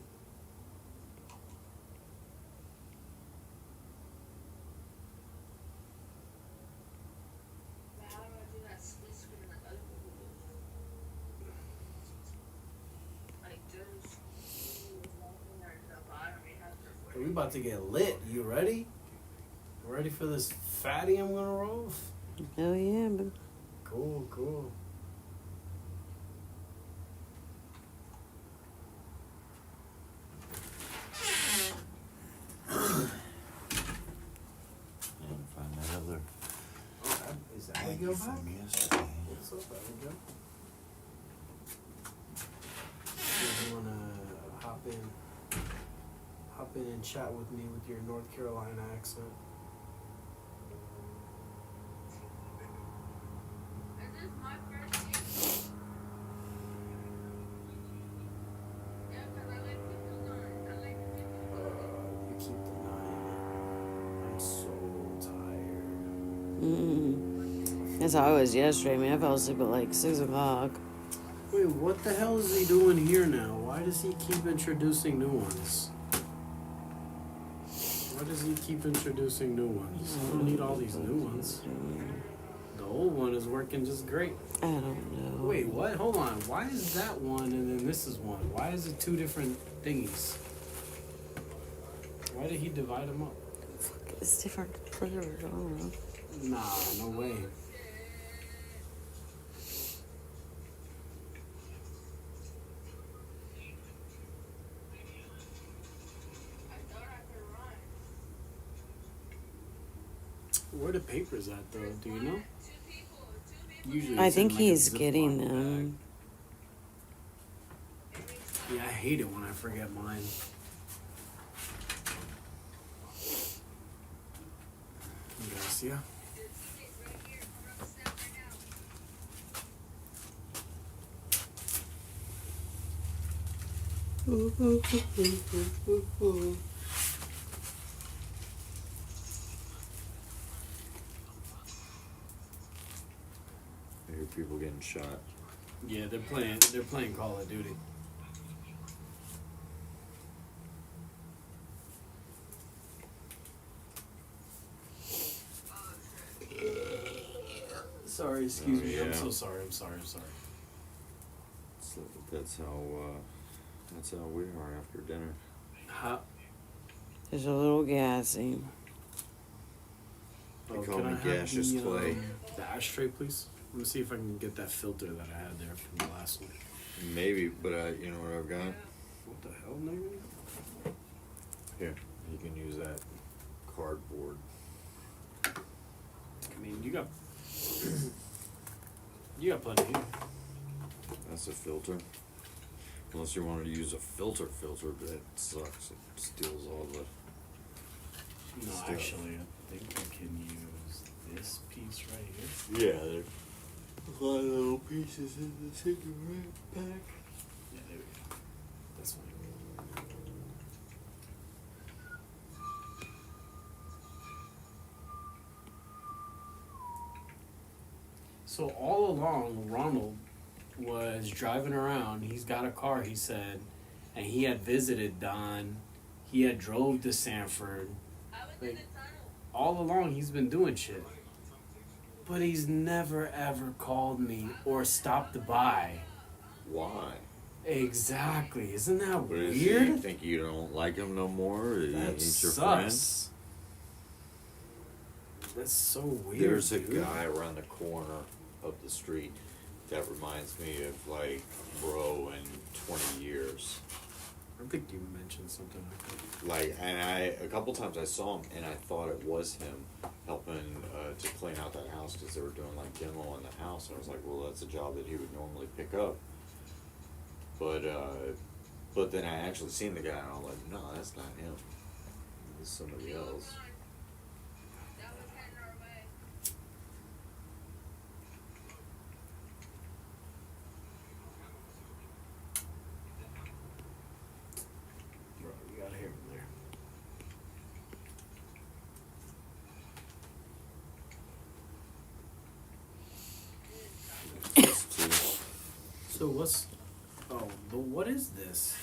But how am I gonna do that split screen like other people do? Like there's nothing at the bottom. You have to.
We about to get lit. You ready? Ready for this fatty I'm gonna roll?
Hell yeah, man.
Cool.
And find that other
Is that
thank
Abigail
you
back?
from yesterday.
What's up, Abigail? You wanna hop in and chat with me with your North Carolina accent?
Is this my first game? Yeah, 'cause I like people's on. I like people's
You keep denying it. I'm so tired.
That's how I was yesterday, man. I fell asleep at like 6 o'clock.
Wait, what the hell is he doing here now? Why does he keep introducing new ones? Why does he keep introducing new ones? I don't need all these new ones. The old one is working just great.
I don't know.
Wait, what? Hold on. Why is that one and then this is one? Why is it two different thingies? Why did he divide them up?
It's different flavors. I don't know.
Nah, no way.
I thought I could run.
Where the papers at though? Do you know?
Two people.
Usually
I
it's in,
think
like, a
he's
Ziploc
getting
bag.
them.
Yeah, I hate it when I forget mine. Gracias.
I hear people getting shot.
Yeah, they're playing Call of Duty. Sorry, excuse
Oh,
me. I'm
yeah.
so sorry. I'm sorry.
So that's how we are after dinner.
How?
There's a little gassy.
They
Oh,
call
can
me
I have
gaseous clay.
the ashtray, please? Let me see if I can get that filter that I had there from the last one.
Maybe, but you know what I've got?
What the hell, nigga?
Here, you can use that cardboard.
I mean, you got plenty here.
That's a filter. Unless you wanted to use a filter, but that sucks. It steals all the.
No,
Stuff.
actually, I think I can use this piece right here.
Yeah, there's a lot of little pieces in the cigarette pack.
Yeah, there we go. This one. So all along, Ronald was driving around. He's got a car, he said, and he had visited Don. He had drove to Sanford. Like, all along, he's been doing shit. But he's never, ever called me or stopped by.
Why?
Exactly. Isn't that
What is
weird?
it? You think you don't like him no more? Or he
That
ain't your friend?
sucks. That's so weird.
There's a
dude.
guy around the corner of the street that reminds me of like bro in 20 years.
I think you mentioned something like that.
Like, and a couple times I saw him and I thought it was him helping to clean out that house because they were doing like demo in the house. And I was like, well, that's a job that he would normally pick up. But then I actually seen the guy and I'm like, no, that's not him. It's somebody else.
That was heading our way.
Bro, you gotta hear him there. So what's... Oh, but what is this?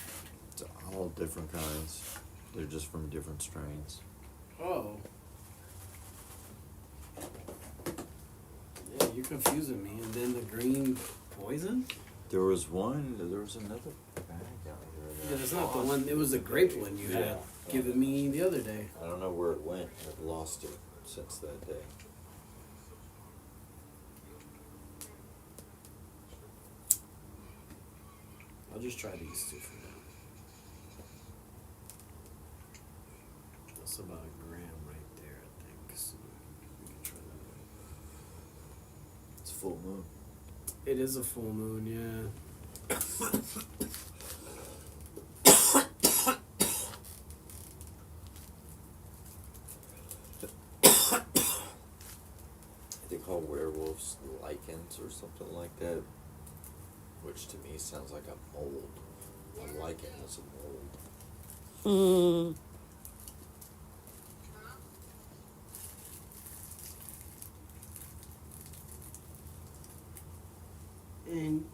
It's all different kinds. They're just from different strains.
Oh. Yeah, you're confusing me. And then the green poison?
There was another bag out here.
Yeah, it's not the one. It was the grape one you had given me the other day.
I don't know where it went. I've lost it since that day.
I'll just try these two for now. That's about a gram right there, I think. So we can try that.
It's full moon.
It is a full moon, yeah.
They call werewolves lichens or something like that, which to me sounds like a mold. A lichen is a mold.
And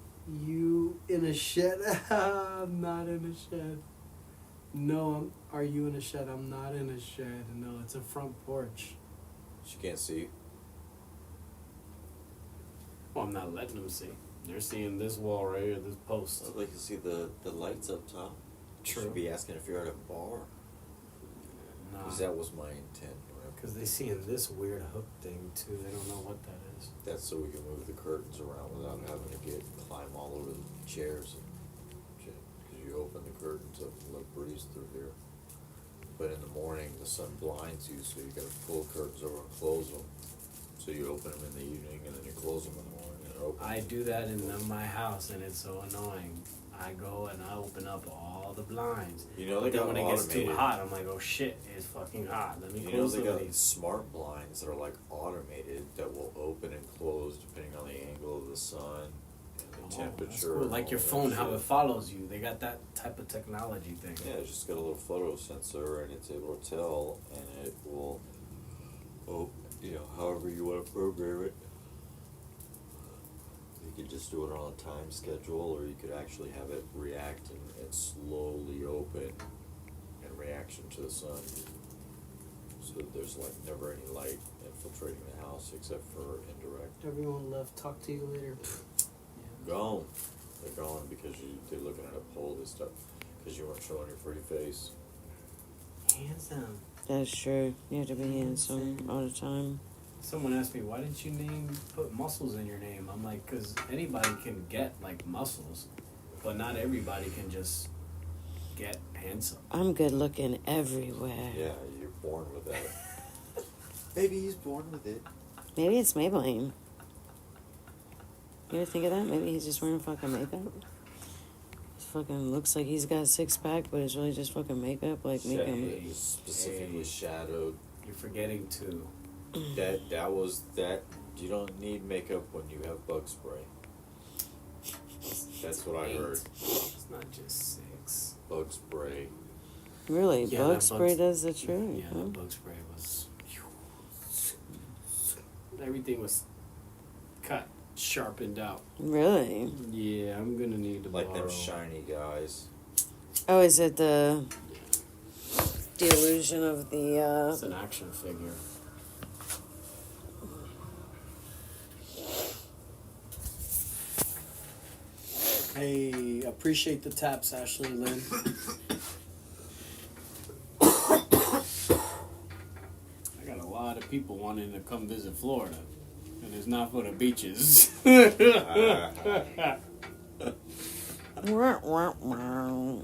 you in a shed? I'm not in a shed. No, are you in a shed? I'm not in a shed. No, it's a front porch.
She can't see.
Well, I'm not letting them see. They're seeing this wall right here, this post.
So they can see the lights up top. You
True.
should be asking if you're at a bar. Because that was my intent.
Because they seeing this weird hook thing too. They don't know what that is.
That's so we can move the curtains around without having to climb all over the chairs and shit. Because you open the curtains up and let breeze through here. But in the morning, the sun blinds you, so you gotta pull curtains over and close them. So you open them in the evening and then you close them in the morning and open.
I do that in my house, and it's so annoying. I go and I open up all the blinds.
You know
But
they
then
got
when it gets too
automated.
hot, I'm like, oh shit, it's fucking hot. Let me
You know
close
they
the
got
windows.
smart blinds that are like automated that will open and close depending on the angle of the sun and the temperature.
That's cool.
and
Like
all
your
that
phone, how
shit.
it follows you. They got that type of technology thing.
Yeah, it's just got a little photo sensor and it's able to tell and it will, however you want to program it. You could just do it on a time schedule or you could actually have it react and slowly open in reaction to the sun. So that there's like never any light infiltrating the house except for indirect.
Everyone left. Talk to you later.
Gone. They're gone because they're looking at a poll this stuff because you weren't showing your pretty face.
Handsome.
That's true. You have to be handsome all the time.
Someone asked me, why didn't you put muscles in your name? I'm like, because anybody can get, like, muscles, but not everybody can just get handsome.
I'm good looking everywhere.
Yeah, you're born with that.
Maybe he's born with it.
Maybe it's Maybelline. You ever think of that? Maybe he's just wearing fucking makeup. Fucking looks like he's got a 6-pack, but it's really just fucking makeup. Like make him.
Hey,
Specifically
hey,
shadowed.
you're forgetting to.
That was that. You don't need makeup when you have bug spray. That's what I heard.
It's not just 6.
Bug spray.
Really,
Yeah,
bug
that
spray
bug-
does the trick.
Yeah,
huh?
that bug spray was. Everything was cut, sharpened out.
Really?
Yeah, I'm gonna need to
Like
borrow.
them shiny guys.
Oh, is it the illusion of the?
It's an action figure. Hey, appreciate the taps, Ashley Lynn. I got a lot of people wanting to come visit Florida, and it's not for the beaches.
Wah, wah, wah.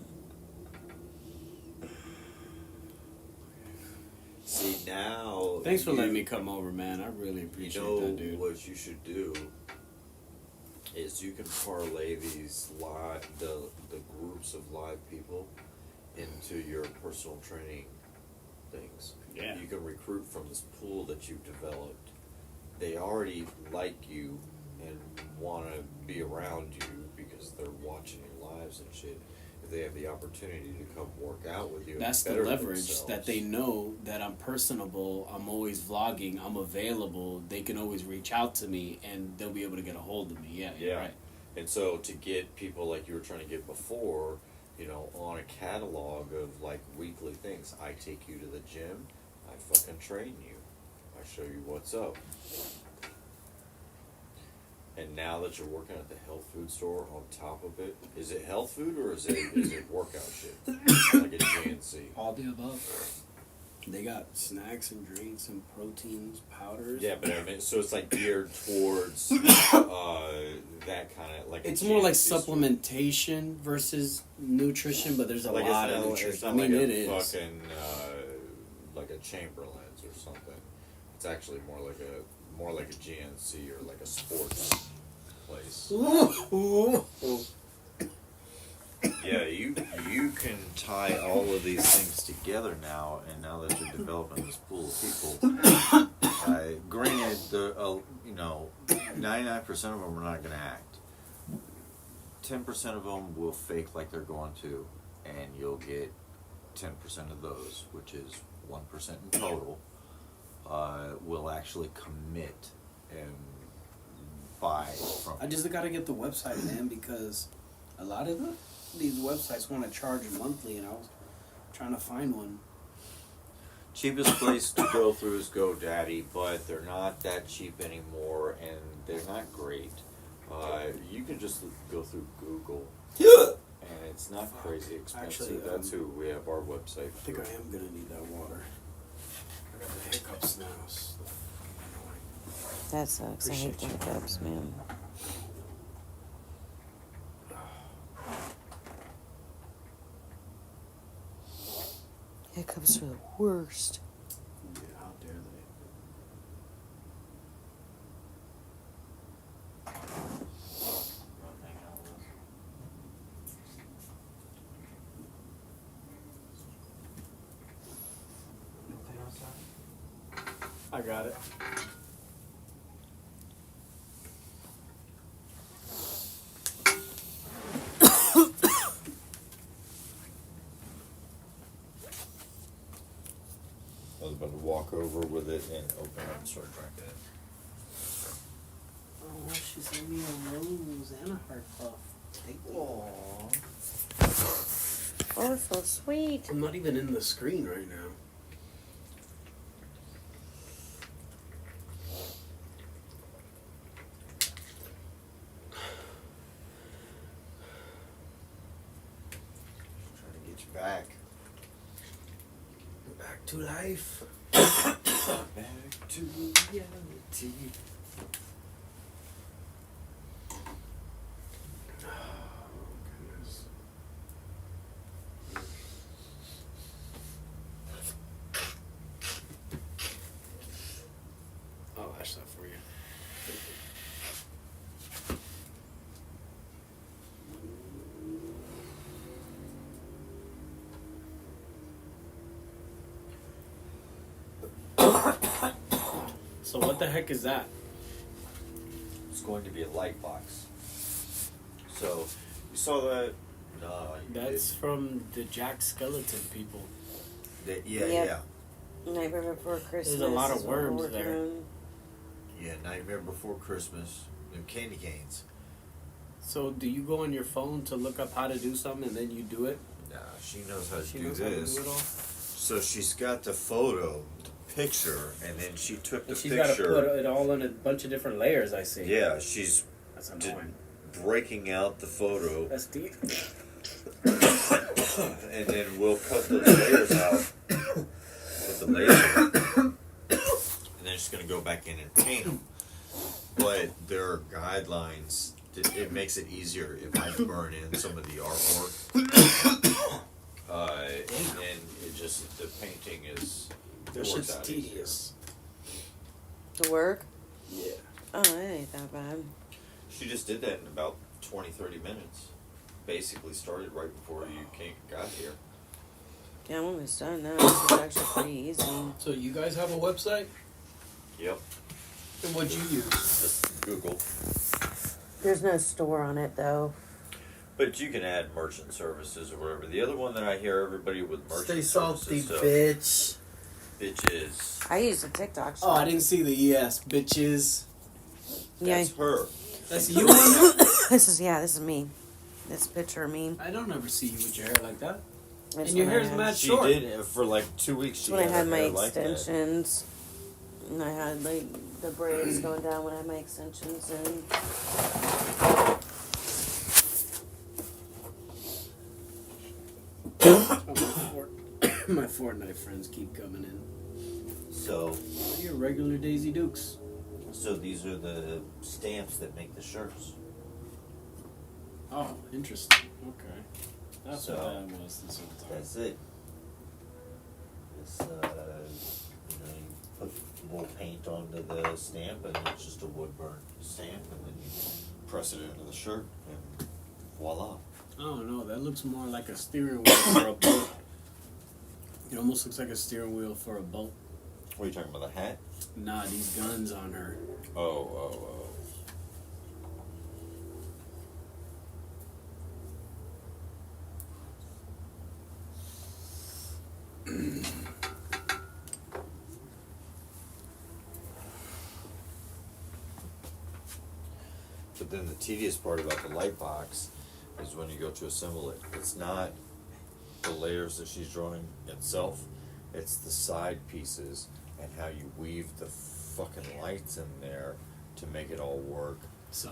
See now.
Thanks for letting me come over, man. I really
You
appreciate
know
that, dude.
what you should do is you can parlay these the groups of live people into your personal training things.
Yeah.
You can recruit from this pool that you've developed. They already like you and want to be around you because they're watching your lives and shit. If they have the opportunity to come work out with you, and
That's the
better
leverage,
themselves.
that they know that I'm personable, I'm always vlogging, I'm available, they can always reach out to me and they'll be able to get a hold of me. Yeah, you're
Yeah.
right.
And so to get people like you were trying to get before, you know, on a catalog of like weekly things, I take you to the gym, I fucking train you, I show you what's up. And now that you're working at the health food store on top of it, is it health food or is it workout shit? Like a GNC?
All the above. They got snacks and drinks and proteins, powders.
Yeah, but I mean, so it's like geared towards that kind of like.
It's
a
more like
GNC store.
supplementation versus nutrition, but there's a
Like
lot
it's
of
not,
nutrition.
it's not
I mean,
like
it
a
is.
fucking like a Chamberlain's or something. It's actually more like a GNC or like a sports place. Yeah, you can tie all of these things together now, and now that you're developing this pool of people. Granted, 99% of them are not going to act. 10% of them will fake like they're going to, and you'll get 10% of those, which is 1% in total, will actually commit and buy from
I just gotta get the website, man, because a lot of these websites want to charge monthly, and I was trying to find one.
Cheapest place to go through is GoDaddy, but they're not that cheap anymore, and they're not great. You can just go through Google, and it's not crazy expensive.
Actually,
That's who we have our website
I think
for.
I am gonna need that water. I got the hiccups now. So annoying.
That sucks. I hate the
Appreciate you.
hiccups, man. Hiccups are the worst.
Yeah, how dare they? I got it.
I was about to walk over with it and open it and start drinking it.
Oh, she sent me a rose and a heart puff. Thank you.
Oh, so sweet.
I'm not even in the screen right now.
Trying to get you back.
Back to life.
Back to reality.
Oh, goodness. So what the heck is that?
It's going to be a light box. So you saw that? No, you
That's from the Jack Skeleton people.
didn't. Yeah,
Yep. Nightmare Before Christmas.
a lot of
is what we're
worms
working
there.
on.
yeah. Nightmare Before Christmas. And candy canes.
So do you go on your phone to look up how to do something and then you do it?
Nah, she knows how to
She
do
knows how to
this.
do it all.
So she's got the photo, the picture, and then she took the
And she's got to
picture.
put it all in a bunch of different layers. I see.
Yeah, she's
That's
d-
annoying.
breaking out the photo,
That's deep.
and then we'll cut those layers out with the laser, and then she's gonna go back in and paint them. But there are guidelines. It makes it easier if I burn in some of the artwork, and it just the painting is.
That
works
shit's
out easier.
tedious.
To work?
Yeah.
Oh, that ain't that bad.
She just did that in about 20, 30 minutes. Basically started right before you got here.
Yeah, I'm almost done now. This is actually pretty easy.
So you guys have a website?
Yep.
And what'd you use?
Just Google.
There's no store on it though.
But you can add merchant services or whatever. The other one that I hear everybody with merchant
Stay salty,
services,
bitch.
bitches.
I use the TikTok shop.
Oh, I didn't see the yes, bitches.
Yeah.
That's her.
That's you on there?
This is me. This picture of me.
I don't ever see you with your hair like that.
That's
And your
when
hair's
I had-
mad
She
short.
did for like 2 weeks.
That's
She
when I had
her
my
hair like that.
extensions. And I had like the braids going down when I had my extensions in.
My Fortnite friends keep coming in.
So
You're regular Daisy Dukes.
these are the stamps that make the shirts.
Oh, interesting. Okay. That's
So,
what that was this whole time.
That's it. It's you put more paint onto the stamp, and it's just a wood burn stamp, and then you press it into the shirt, and voila.
Oh no, that looks more like a steering wheel for a boat. It almost looks like a steering wheel for a boat.
What are you talking about? The hat?
Nah, these guns on her.
Oh. But then the tedious part about the light box is when you go to assemble it. It's not the layers that she's drawing itself. It's the side pieces and how you weave the fucking lights in there to make it all work.
So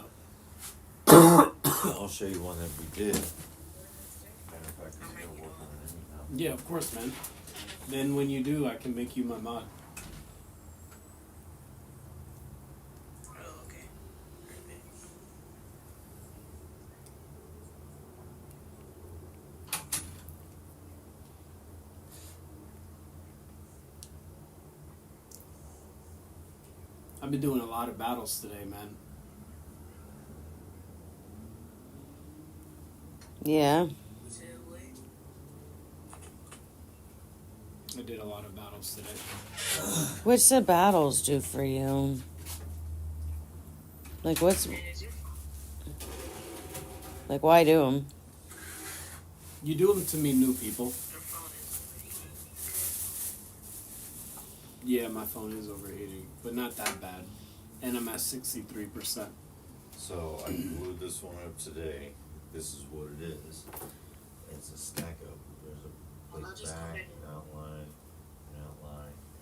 I'll show you one that we did. Matter of fact, I'm gonna work on it anyhow.
yeah, of course, man. Then when you do, I can make you my mod. I've been doing a lot of battles today, man.
Yeah.
I did a lot of battles today.
What's the battles do for you? Like what's like why do them?
You do them to meet new people. Yeah, my phone is overheating, but not that bad. And I'm at 63%.
So I glued this one up today. This is what it is. It's a stack of, there's a big back, an outline,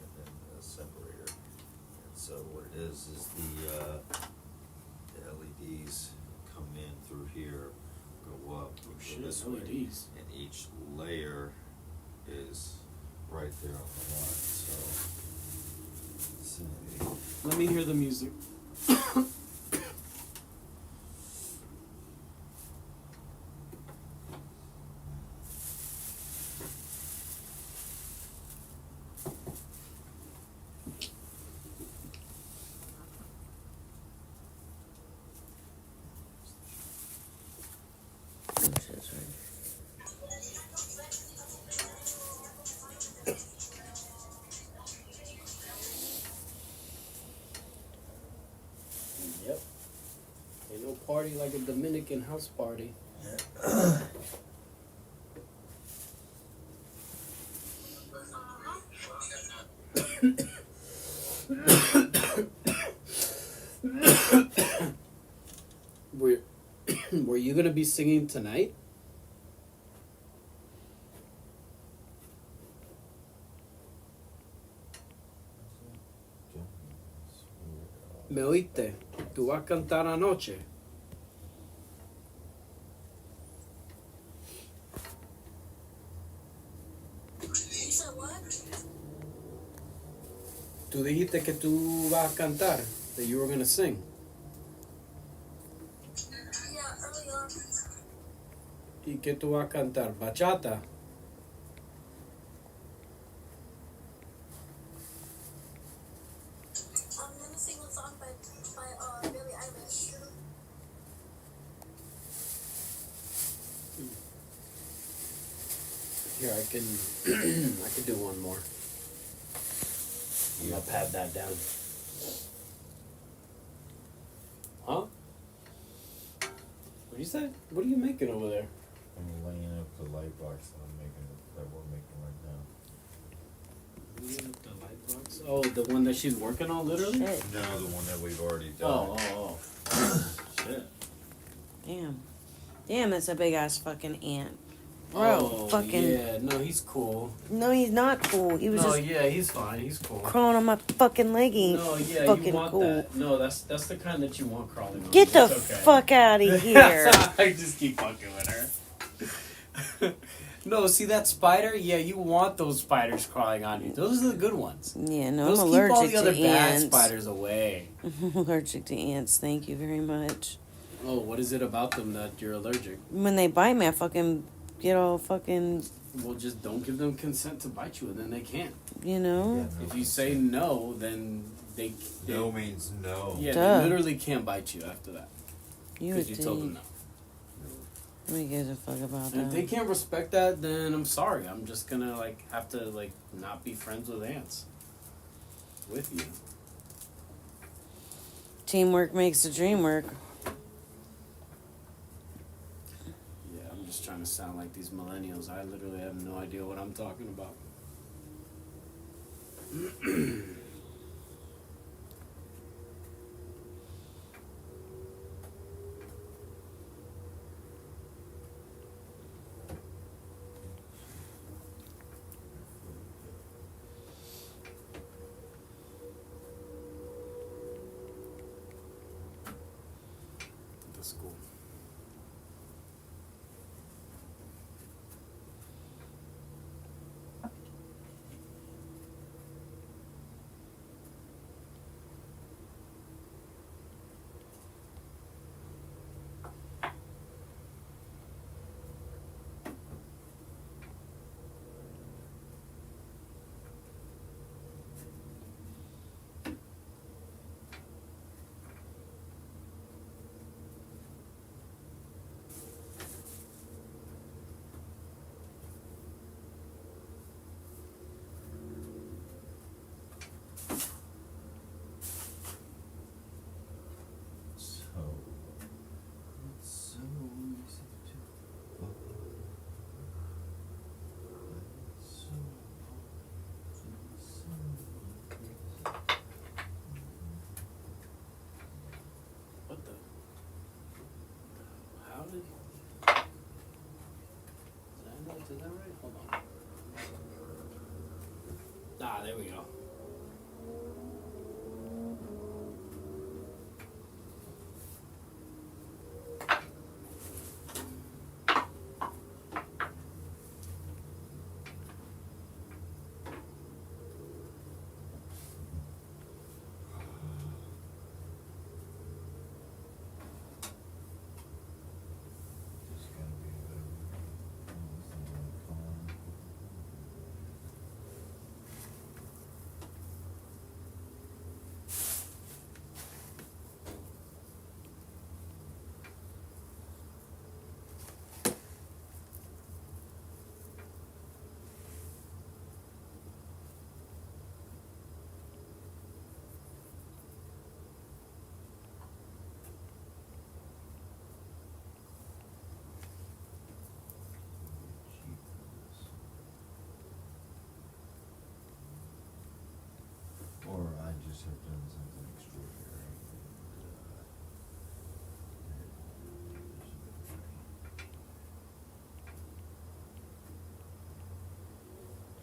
and then a separator. And so what it is the LEDs come in through here, go up, go
Shit,
this way,
LEDs.
and each layer is right there on the line. So,
Let me hear the music. party like a Dominican house party. were, were you gonna be singing tonight? ¿Me oíste? ¿Tú vas a cantar anoche?
You said what?
Tú dijiste que tú vas a cantar, that you were gonna sing.
Yeah, early on.
¿Y qué tú vas a cantar? Bachata.
I'm gonna sing a song by Billie Eilish.
Here, I can I can do one more. I'm gonna pat that down. Huh? What you say? What are you making over there?
I'm laying up the light box that we're making right now.
Oh, the one that she's working on, literally?
Shit.
No, the one that we've already done.
Oh. Shit.
Damn. Damn, that's a big ass fucking ant. Bro,
Oh,
fucking.
yeah, no, he's cool.
No, he's not cool. He was
No,
just
yeah, he's fine. He's cool.
crawling on my fucking leggy.
No, yeah,
fucking
you want
cool.
that. No, that's the kind that you want crawling on.
Get the
It's okay.
fuck out of here.
I just keep fucking with her. No, see that spider? Yeah, you want those spiders crawling on you. Those are the good ones.
Yeah, no,
Those
I'm
keep all
allergic
the other
to
bad
ants.
spiders away.
I'm allergic to ants. Thank you very much.
Oh, what is it about them that you're allergic?
When they bite me, I fucking get all fucking,
Well, just don't give them consent to bite you, and then they can't.
you know?
Yeah, no.
If you say no, then they
No means no.
yeah,
Duh.
they literally can't bite you after that
You would
because you told them
think.
no.
Nobody gives a fuck about
And if they
that.
can't respect that, then I'm sorry. I'm just gonna have to not be friends with ants. With you.
Teamwork makes the dream work.
Yeah, I'm just trying to sound like these millennials. I literally have no idea what I'm talking about. That's cool. What the? How did? Did that right? Hold on. Ah, there we go.
Just gonna be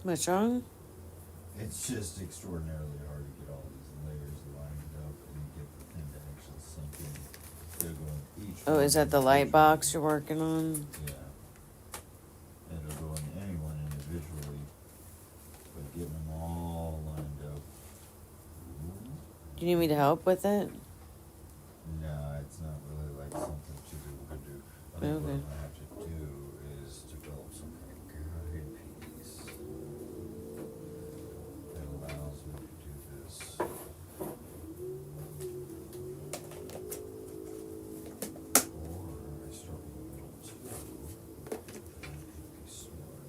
What's wrong?
It's just extraordinarily hard to get all these layers lined up and get the thing to actually sink in. They're going each.
Oh,
one
is that the light
individually.
box you're working on?
Yeah. And they're going anyone individually, but getting them all lined up.
Do you need me to help with it?
No, it's not really like something two people could do. I think what
Okay.
I'm gonna have to do is develop some kind of guide piece that allows me to do this. Or I start with the middle two. That would be smart.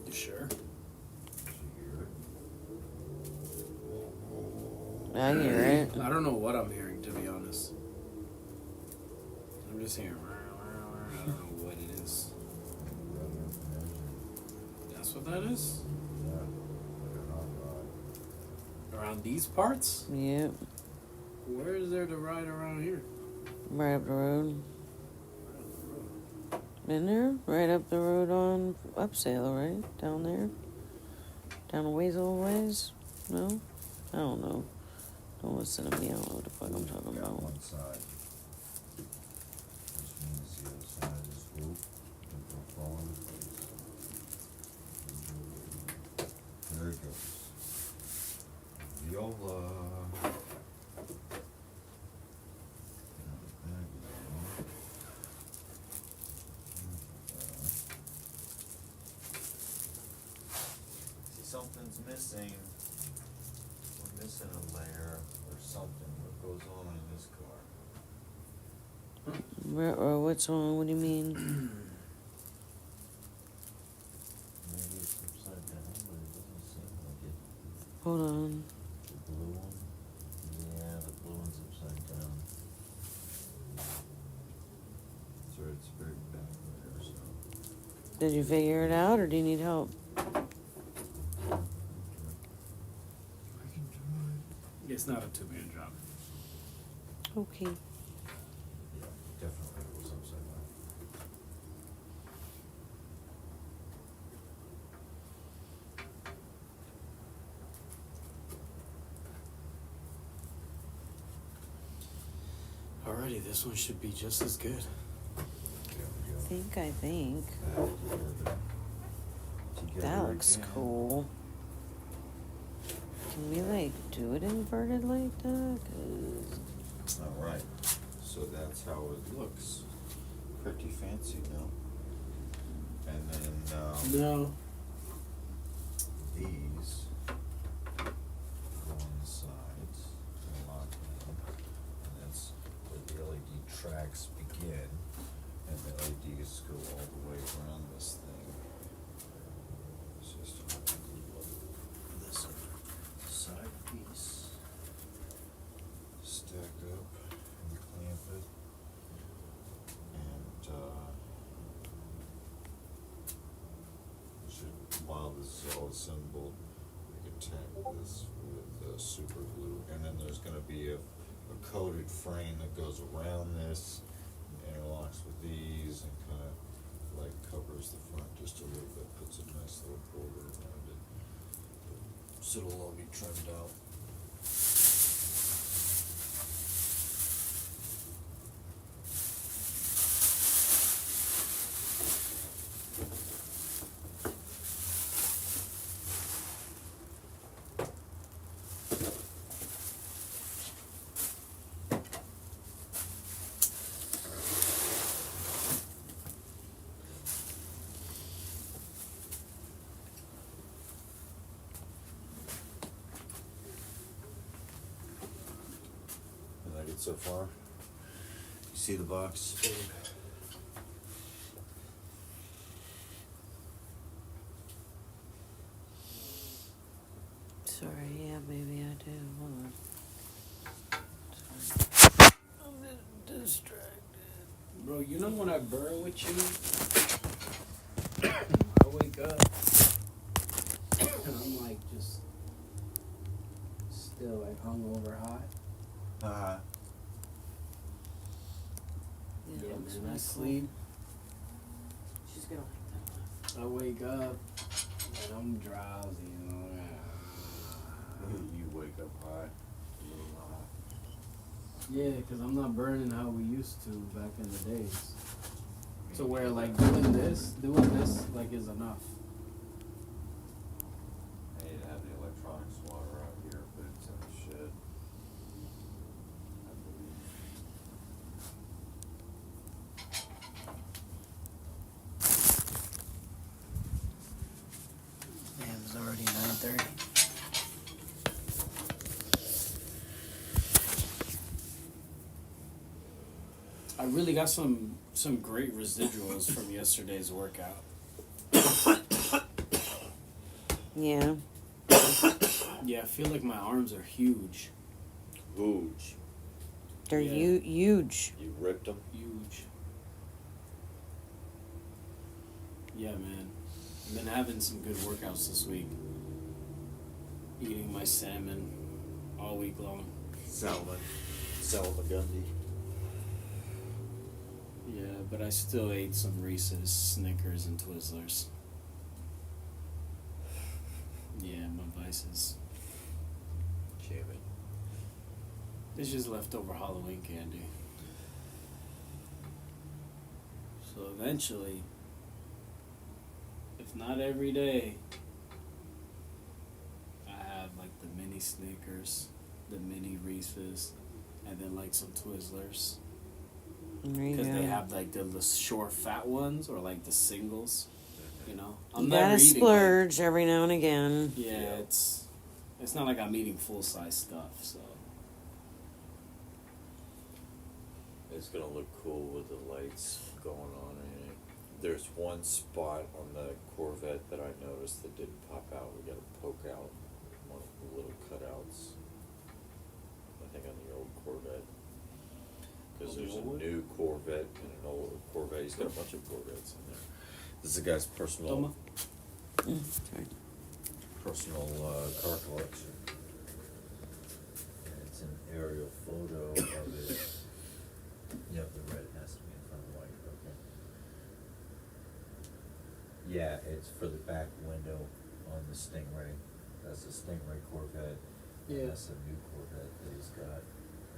You sure?
I hear it.
I don't know what I'm hearing, to be honest. I'm just hearing. I don't know what it is. That's what that is? Around these parts?
Yep.
Where is there to ride around here?
Right up the road. In there? Right up the road on Upsale, right? Down there? Down a ways, a little ways? No? I don't know. Don't listen to me. I don't know what the fuck I'm talking
Got
about.
one side. Which means the other side is loop. And go forward. There it goes. Viola. See, something's missing. We're missing a layer or something. What goes on in this car?
Where, or what's on? What do you mean?
Maybe it's upside down, but it doesn't seem like it.
Hold on.
The blue one? Yeah, the blue one's upside down. So it's very back there, so.
Did you figure it out, or do you need help?
I can try.
It's not a two-man job.
Okay.
Yeah, definitely it was upside down.
Alrighty, this one should be just as good.
There we go.
I think.
Together
That looks
again.
cool. Can we, like, do it inverted like that? 'Cause
Alright, so that's how it looks. Pretty fancy, no? And then,
No.
these go on the sides and lock in. And that's where the LED tracks begin. And the LEDs go all the way around this thing. It's just a this side piece. Stack up and clamp it. And, while this is all assembled, we can tack this with super glue. And then there's gonna be a coated frame that goes around this and interlocks with these and kinda like covers the front just a little bit, puts a nice little border around it. So it'll all be trimmed out. You like it so far? You see the box?
sorry, yeah, maybe I do. Hold on. I'm distracted.
Bro, you know when I burr with you, I wake up and I'm like just still like hungover hot. Yeah,
looks
man,
really
I
cool.
sleep,
She's gonna like that.
I wake up, and I'm drowsy, you know.
You wake up hot, a little hot.
Yeah, because I'm not burning how we used to back in the days. So where like doing this like is enough.
I need to have the electronics water out here, but it's in the shed. I believe.
Man, it was already 9:30. I really got some great residuals from yesterday's workout.
Yeah.
Yeah, I feel like my arms are huge.
Huge.
They're
Yeah.
huge.
You ripped them?
Huge. Yeah, man. I've been having some good workouts this week. Eating my salmon all week long.
Salmagundi.
Yeah, but I still ate some Reese's, Snickers, and Twizzlers. Yeah, my vices.
Jimmy.
It's just leftover Halloween candy. So eventually, if not every day, I have like the mini Snickers, the mini Reese's, and then like some Twizzlers.
There you
Because
go.
they have like the short fat ones or like the singles, you know.
You gotta
eating,
splurge every now and again.
Like, yeah,
Yeah.
it's not like I'm eating full size stuff. So
It's gonna look cool with the lights going on in it. There's one spot on the Corvette that I noticed that didn't pop out. We gotta poke out one of the little cutouts. I think on the old Corvette. Because
On the
there's a
old one?
new Corvette and an old Corvette. He's got a bunch of Corvettes in there. This is a guy's personal
Toma.
Sorry.
car collection. And it's an aerial photo of it. Yeah, the red has to be in front of the white, okay. Yeah, it's for the back window on the Stingray. That's the Stingray Corvette. And
Yeah.
that's a new Corvette that he's got.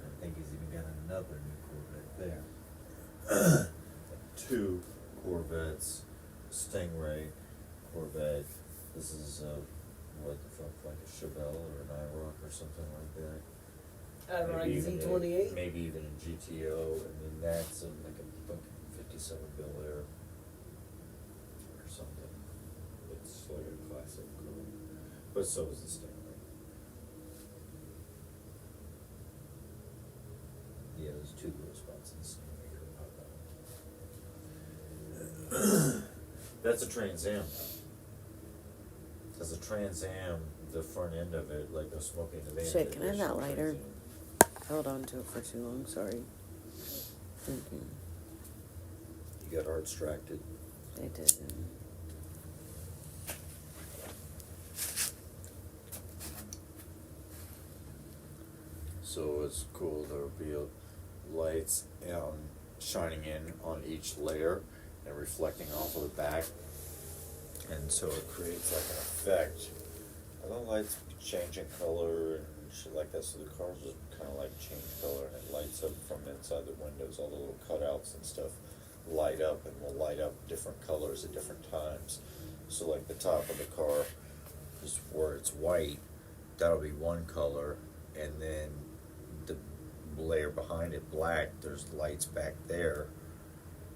And I think he's even got another new Corvette there. Two Corvettes, Stingray, Corvette. This is what the fuck, like a Chevelle or an IROC or something like that. Maybe even a- maybe even a GTO, and then that's like a fucking 57 Bel Air or something. It's like a classic car, but so is the Stingray. Yeah, there's two little spots in the Stingray. That's a Trans Am. That's a Trans Am. The front end of it, like a smoking the van.
Shit, can I have that
Trans
lighter?
Am.
Held on to it for too long. Sorry. Thank you.
You got art distracted.
I did.
So it's cool. There'll be lights shining in on each layer and reflecting off of the back, and so it creates like an effect. And the lights change in color and shit like that. So the cars just kind of like change color, and it lights up from inside the windows. All the little cutouts and stuff light up, and will light up different colors at different times. So like the top of the car is where it's white. That'll be one color, and then the layer behind it black, there's lights back there,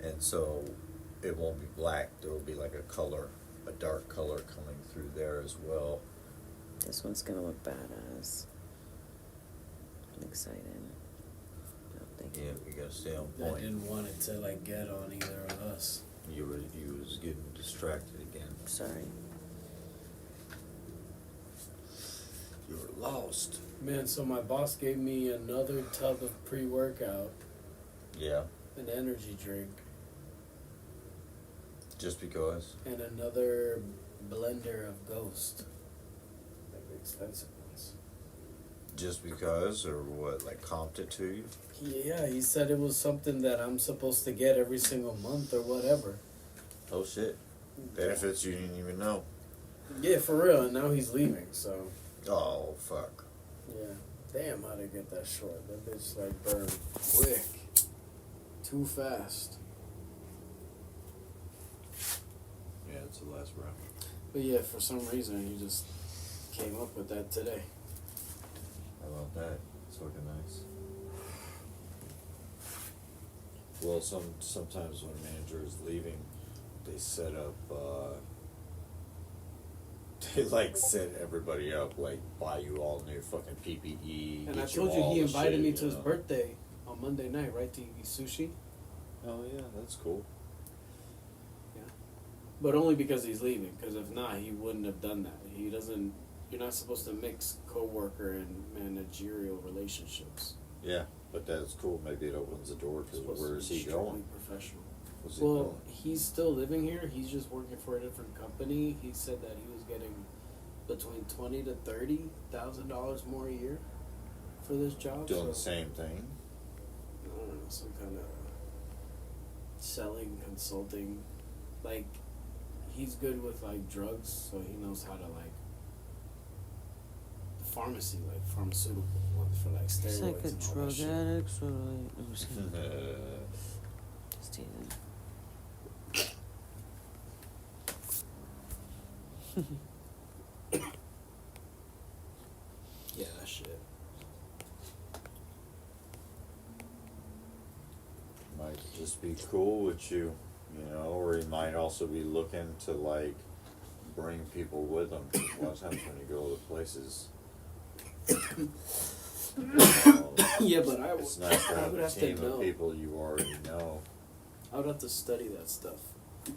and so it won't be black. There will be like a color, a dark color coming through there as well.
This one's gonna look badass. I'm excited. Oh, thank
Yeah,
you.
you gotta stay on
I
point.
didn't want it to like get on either of us.
You was getting distracted again.
Sorry.
You were lost.
Man, so my boss gave me another tub of pre-workout.
Yeah.
an energy drink,
Just because.
and another blender of Ghost. Like the expensive ones.
Just because, or what? Like comped it to you?
Yeah, he said it was something that I'm supposed to get every single month or whatever.
Oh shit. Benefits you didn't even know.
Yeah, for real. And now he's leaving, so
Oh fuck.
yeah. Damn, how they get that short? That bitch like burned quick, too fast.
Yeah, it's the last round.
But yeah, for some reason he just came up with that today.
How about that? It's looking nice. Well, sometimes when a manager is leaving, they set up. They like set everybody up, like buy you all new fucking PPE.
And I
get
told you
all
he
the
invited
shit,
me
you
to his
know.
birthday on Monday night, right? To eat sushi.
Oh yeah, that's cool.
But only because he's leaving. Because if not, he wouldn't have done that. He doesn't. You're not supposed to mix coworker and managerial relationships.
Yeah, but that's cool. Maybe it opens the door
It's
because
supposed
where
to
is
be
he
strictly
going?
professional.
What's he
Well,
doing?
he's still living here. He's just working for a different company. He said that he was getting between $20,000 to $30,000 more a year for this job.
Doing
so,
the same thing.
I don't know, some kind of selling, consulting. Like, he's good with like drugs, so he knows how to like pharmacy, like pharmaceutical ones for like steroids
It's like a
and all that
drug
shit.
addict, or like, I'm just teasing.
Yeah, that shit.
Might just be cool with you, you know, or he might also be looking to like bring people with him. 'Cause a lot of times when you go to places,
Yeah, but I
it's nice to
I
have
would
a
have to
team
know.
of people you already know.
I would have to study that stuff.
You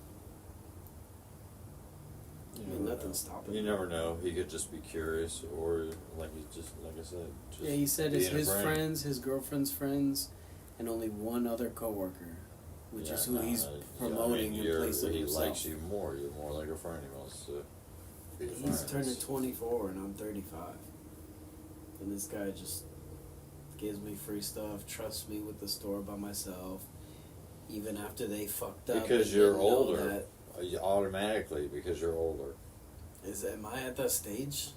I mean,
never
nothing's
know.
stopping
You
him.
never know. He could just be curious, or like he just, like I said, just
Yeah, he said it's
being a
his
brain.
friends, his girlfriend's friends, and only one other coworker, which
Yeah,
is who
no,
he's
yeah, I
promoting
mean,
in
you're-
place of
he
himself.
likes you more. You're more like a friend. He wants to be
He's
friends.
turning 24 and I'm 35. And this guy just gives me free stuff, trusts me with the store by myself, even after they fucked up.
Because
and
you're
didn't know
older.
that.
Automatically, because you're older.
Am I at that stage?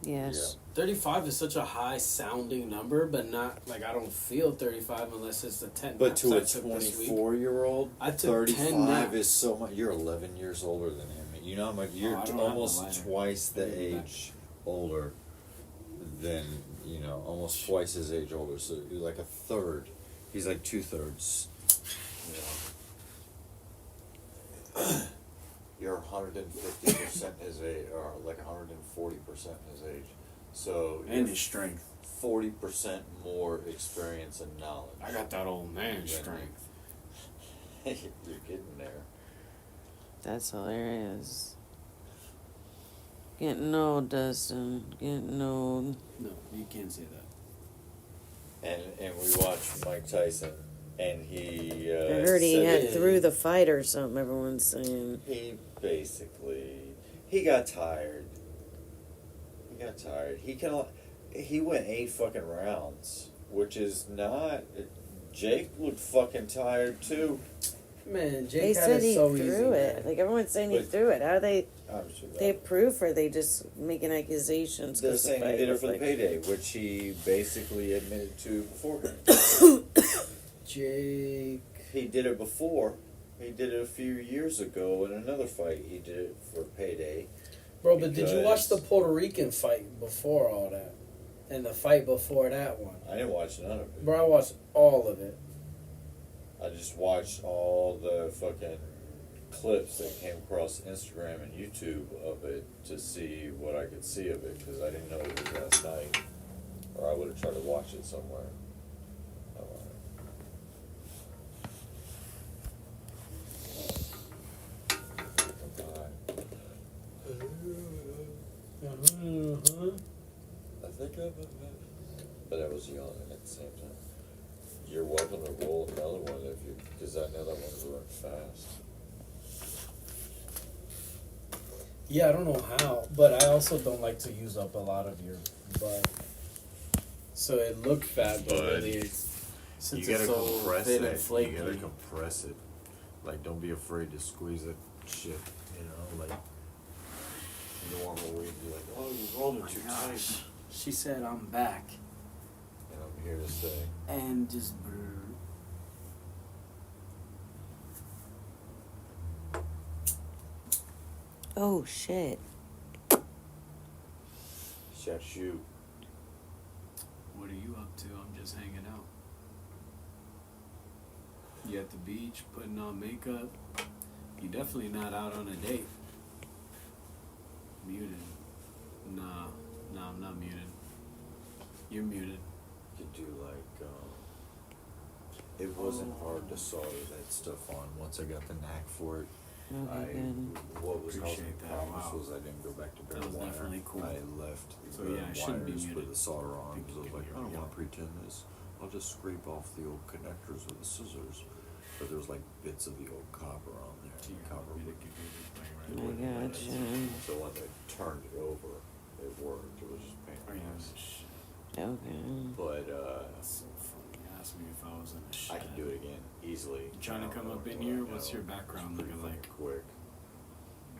Yes.
35 is such a high sounding number, but not like I don't feel 35 unless it's the 10
But
naps
to
I
a
took this week.
24-year-old,
I took 10
35
naps.
is so much. You're 11 years older than him. You know how much? You're
I don't have the
almost
lighter.
twice the
I need that.
age older than, you know, almost twice his age older. So you're like a third. He's like 2/3. You're 150% his age, or like 140% his age. So
And
you're
his strength.
40% more experience and knowledge.
I got that old man
Yeah.
strength.
You're getting there.
That's hilarious. Getting old, Dustin. Getting old.
No, you can't say that.
And we watched Mike Tyson, and he.
I heard he
said
had
it-
through the fight or something. Everyone's saying.
He basically he got tired. He went 8 fucking rounds, which is not. Jake looked fucking tired too.
Man, Jake
They
had
said
it
he
so easy.
threw it.
Man.
Like everyone's saying he
But-
threw it. How they
I'm sure that.
they proof, or they just making accusations?
They're
'cause the
saying he
fight
did it
was
for the
like-
payday, which he basically admitted to beforehand.
Jake.
He did it before. He did it a few years ago in another fight. He did it for payday.
Bro, but did you watch the
Because-
Puerto Rican fight before all that? And the fight before that one?
I didn't watch none of it.
Bro, I watched all of it.
I just watched all the fucking clips that came across Instagram and YouTube of it to see what I could see of it, because I didn't know it was last night, or I would have tried to watch it somewhere. I think but I was yawning at the same time. You're welcome to roll another one if you, because I know that one's running fast.
Yeah, I don't know how, but I also don't like to use up a lot of your butt. So it looked fat, but really, since
You gotta
it's so
compress
thin
it.
and flaky.
You gotta compress it. Like, don't be afraid to squeeze that shit. You know, like normal way. Be like, oh, you rolled it too tight.
She said, "I'm back,"
And I'm here to stay.
and just.
Oh shit.
Shot shoot.
What are you up to? I'm just hanging out. You at the beach, putting on makeup. You definitely not out on a date. Muted. Nah, I'm not muted. You're muted.
Could do like, it wasn't hard to solder that stuff on once I got the knack for it.
Okay, good.
What was causing
Appreciate that.
problems
Wow.
was I didn't go back to bare
That was
wire.
definitely cool.
I left
So,
the
yeah, I shouldn't be
wires
muted.
with the solder on because I was like, I don't
Yeah.
want to pretend this. I'll just scrape off the old connectors with the scissors. But there was like bits of the old copper on there. Copper would
I
wouldn't let
gotcha.
it. So when they turned it over, it worked. It was just pain in the ass.
Okay.
But
That's so funny. You asked me if I was in the shed.
I can do it again easily.
You trying to
I don't
come
know
up in
what
here?
I
What's
know.
your background
It's pretty
looking like?
fucking quick.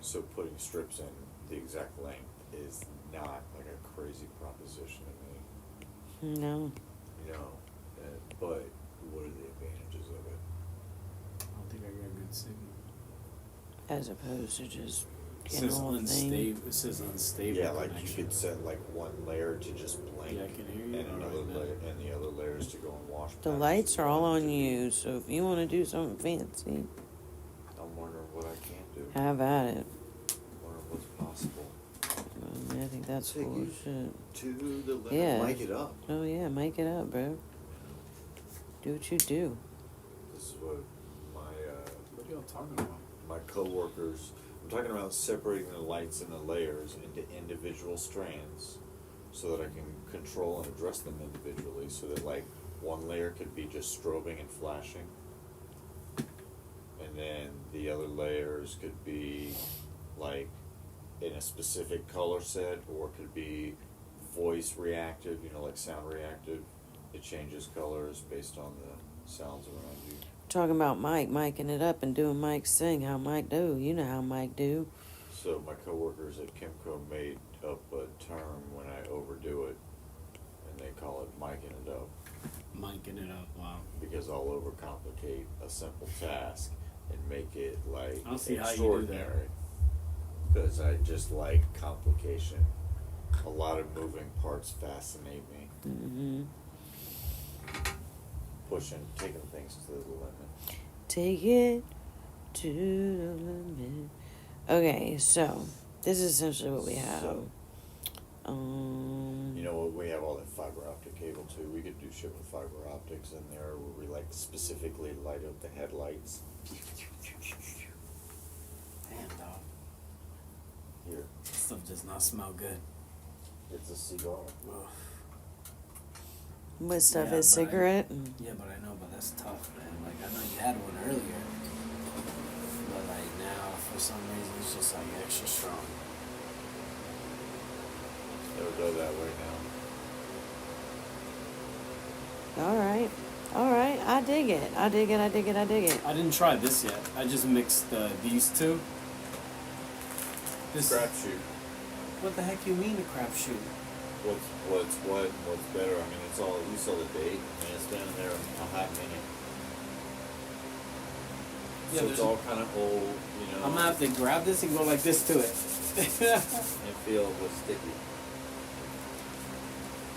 So putting strips in the exact length is not like a crazy proposition to me.
No.
But what are the advantages of it?
I don't think I got a good signal.
As opposed to just
It
getting
says
the whole thing.
unstable. It says unstable.
Yeah, like
connection.
you could set like one layer to just blank,
Yeah, I can hear you.
and another
Alright, man.
layer, and the other layers to go and wash.
The
patches
lights are all
and
on
to-
you, so if you want to do something fancy,
I'm wondering what I can do.
have at it.
Wondering what's possible.
I think that's
Take
cool
you
as shit.
To the limit,
Yeah.
mic it up.
Oh yeah, make it up, bro. Do what you do.
This is what
What are y'all talking about?
my coworkers. I'm talking about separating the lights and the layers into individual strands, so that I can control and address them individually. So that like one layer could be just strobing and flashing, and then the other layers could be like in a specific color set, or it could be voice reactive. You know, like sound reactive. It changes colors based on the sounds around you.
Talking about Mike, miking it up and doing Mike's thing. How Mike do? You know how Mike do.
So my coworkers at Kimco made up a term when I overdo it, and they call it miking it up,
Miking it up. Wow.
because I'll overcomplicate a simple task and make it like
I don't see how you do
extraordinary. Because I just like complication. A lot of moving parts fascinate me.
Mm-hmm.
Taking things to the limit.
Take it to the limit. Okay, so this is essentially what we have.
So, you know what? We have all that fiber optic cable too. We could do shit with fiber optics in there, where we like specifically light up the headlights.
Damn, dog.
Here,
This stuff does not smell good.
it's a cigar.
Ugh.
What stuff
Yeah,
is
but I-
cigarette?
Yeah, but I know, but that's tough, man. Like, I know you had one earlier, but like now, for some reason, it's just like extra strong.
It'll go that way now.
All right. I dig it. I dig it.
I didn't try this yet. I just mixed these two. This
Crapshoot.
What the heck you mean a crapshoot?
What's what and what's better? I mean, it's all, you saw the date. I mean, it's been in there a hot minute.
Yeah,
So it's
there's-
all kind of old, you know.
I'm gonna have to grab this and go like this to it.
And feel what's sticky.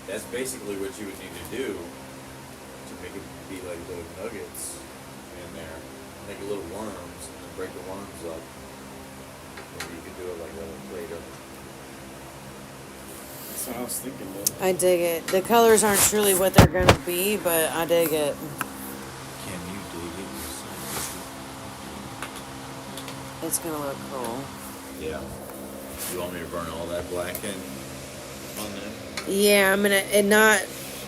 That's basically what you would need to do to make it be like little nuggets in there. Make little worms and then break the worms up. Maybe you could do it like a Play-Doh.
That's what I was thinking, though.
I dig it. The colors aren't truly what they're gonna be, but I dig it.
Can you dig it?
It's gonna look cool.
Yeah. You want me to burn all that black in on there?
Yeah, I'm gonna and not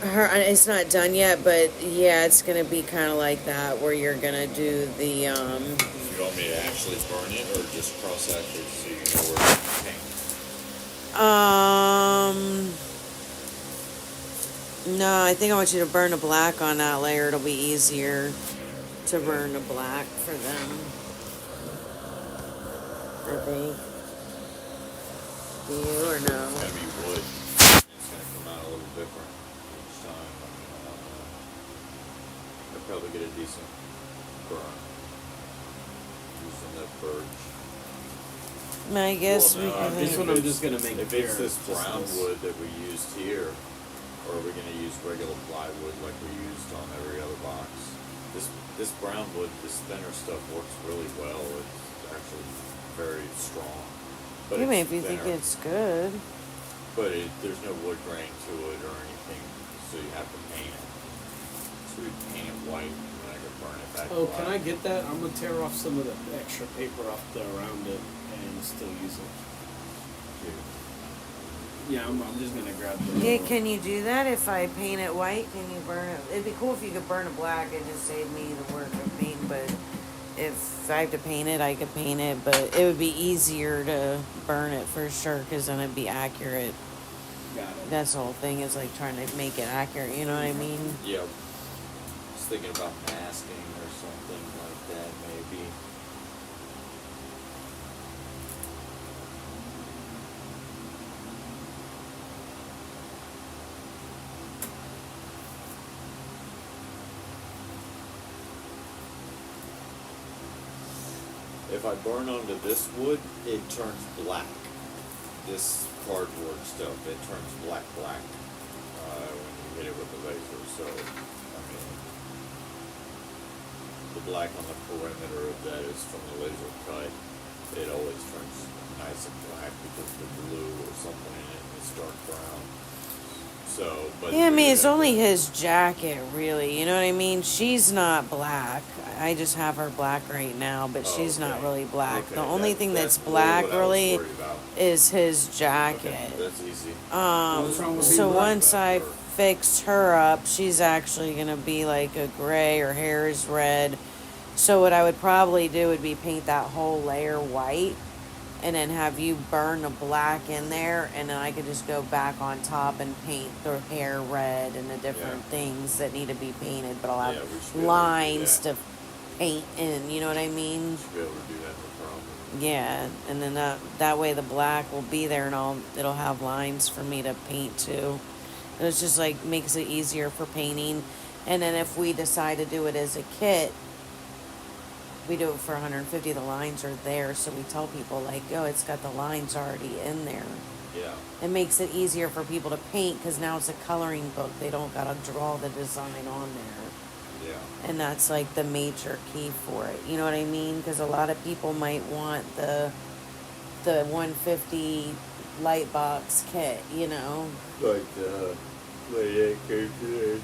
It's not done yet, but yeah, it's gonna be kind of like that, where you're gonna do the
You want me to actually burn it or just cross out it so you know where to paint?
No, I think I want you to burn the black on that layer. It'll be easier to burn the black for them. I think. Do you or no?
It's gonna be wood. It's gonna come out a little different each time. I'll probably get a decent burn using the birch.
I guess
Well, no,
we
I
can.
think
This one I'm just gonna make
If
clear.
it's this
Just
brown
this.
wood that we used here, or are we gonna use regular plywood like we used on every other box? This brown wood, this thinner stuff works really well. It's actually very strong. But
You may
it's
if you think
thinner.
it's good.
But there's no wood grain to it or anything, so you have to paint it. So we paint it white, and then I can burn it back.
Oh,
black.
can I get that? I'm gonna tear off some of the extra paper off the around it and still use it. Yeah, I'm just gonna grab the.
Yeah, can you do that if I paint it white? Can you burn it? It'd be cool if you could burn it black. It just saved me the work of painting. But if I have to paint it, I could paint it. But it would be easier to burn it for sure, because then it'd be accurate.
Got it.
That's the whole thing, is like trying to make it accurate. You know what I mean?
Yeah. Just thinking about masking or something like that, maybe. If I burn onto this wood, it turns black. This cardboard stuff, it turns black when you hit it with the laser. So, I mean, the black on the perimeter of that is from the laser cut. It always turns nice and black because the glue or something in it is dark brown. So, but
Yeah, I mean,
you
it's
have
only
to-
his jacket, really. You know what I mean? She's not black. I just have her black right now, but
Oh,
she's not
okay.
really black.
Okay,
The only
that-
thing that's
really
black,
what I was
really,
worried about.
is his
Okay,
jacket.
that's easy.
What's wrong with
So
being black?
once I fix her up, she's actually gonna be like a gray. Her hair is red. So what I would probably do would be paint that whole layer white, and then have you burn the black in there, and then I could just go back on top and paint the hair red and the different
Yeah.
things that need to be painted. But I'll have
Yeah, we should be able to do
lines
that.
to paint in. You know what I mean?
Should be able to do that, no problem.
Yeah, and then that way the black will be there, and it'll have lines for me to paint too. And it's just like makes it easier for painting. And then if we decide to do it as a kit, we do it for 150. The lines are there, so we tell people like, "Oh, it's got the lines already in there."
Yeah.
It makes it easier for people to paint because now it's a coloring book. They don't gotta draw the design on there.
Yeah.
And that's like the major key for it. You know what I mean? Because a lot of people might want the 150 Lightbox kit, you know?
Like the lady that came today.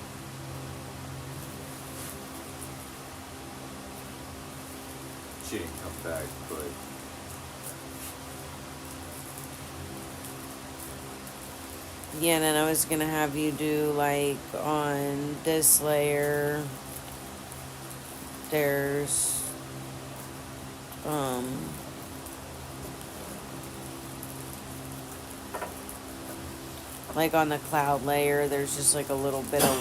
She didn't come back, but
Yeah, and then I was gonna have you do like on this layer, there's like on the cloud layer, there's just like a little bit of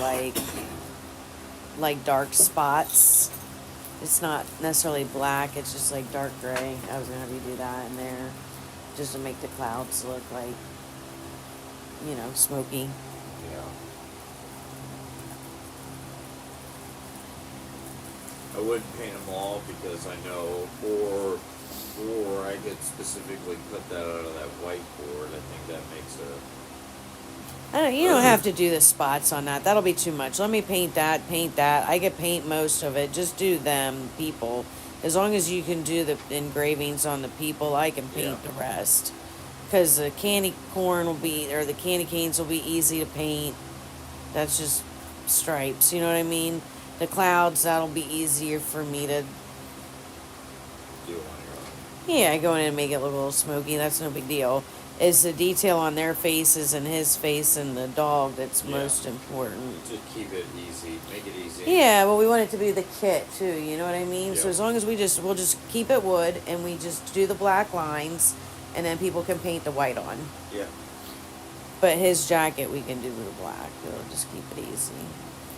like dark spots. It's not necessarily black, it's just like dark gray. I was gonna have you do that in there just to make the clouds look like, you know, smoky.
yeah. I wouldn't paint them all because I know, or I could specifically cut that out of that whiteboard. I think that makes
You don't have to do the spots on that. That'll be too much. Let me paint that. I could paint most of it. Just do them, people. As long as you can do the engravings on the people, I can paint
Yeah.
the rest. Because the candy corn will be, or the candy canes will be easy to paint. That's just stripes. You know what I mean? The clouds, that'll be easier for me to,
do it on your own.
yeah, go in and make it look a little smoky. That's no big deal. It's the detail on their faces and his face and the dog that's
Yeah.
most important.
Just keep it easy, make it easy.
Yeah, well, we want it to be the kit too. You know what I mean? So
Yeah.
as long as we'll just keep it wood and we just do the black lines, and then people can paint the white on.
Yeah.
But his jacket we can do with the black. We'll just keep it easy.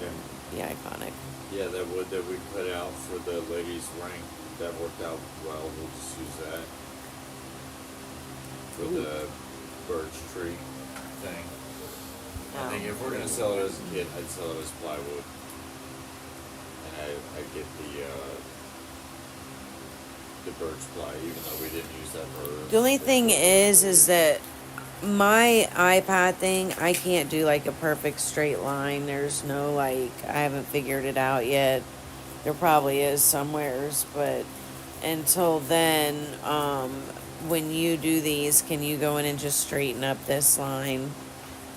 Yeah.
Be iconic.
Yeah, that wood that we put out for the ladies' ring, that worked out well. We'll just use that for the birch tree thing. I think if we're gonna sell it as a kit, I'd sell it as plywood. And I get the birch ply, even though we didn't use that for.
The only thing is that my iPad thing, I can't do like a perfect straight line. There's no like, I haven't figured it out yet. There probably is somewheres, but until then, when you do these, can you go in and just straighten up this line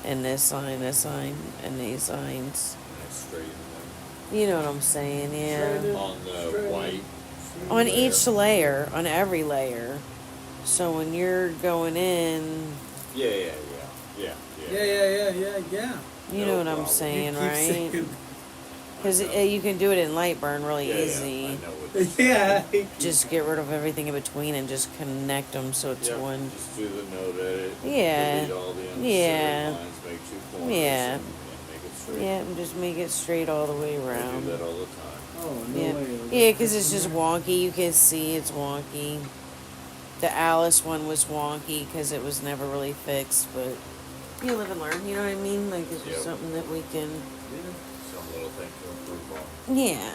and this line, and these lines?
And I straighten
You know what I'm saying, yeah.
them on the white.
On each layer, on every layer. So when you're going in,
Yeah.
you
No
know what I'm
problem.
saying,
Keep
right?
saying-
Because you can do it in light burn really
Yeah,
easy.
I know what.
Yeah.
Just get rid of everything in between and just connect them so it's
Yeah,
one.
just do the note edit.
Yeah.
Delete all the unnecessary
Yeah.
lines, make 2 corners.
Yeah.
And make it straight.
Yeah, and just make it straight all the way
I
around.
do that all the time.
Oh, no
Yeah,
way.
yeah, because it's just wonky. You can see it's wonky. The Alice one was wonky because it was never really fixed, but you live and learn. You know what I mean? Like it's just
Yep.
something that we can.
Some little thing to improve on.
Yeah.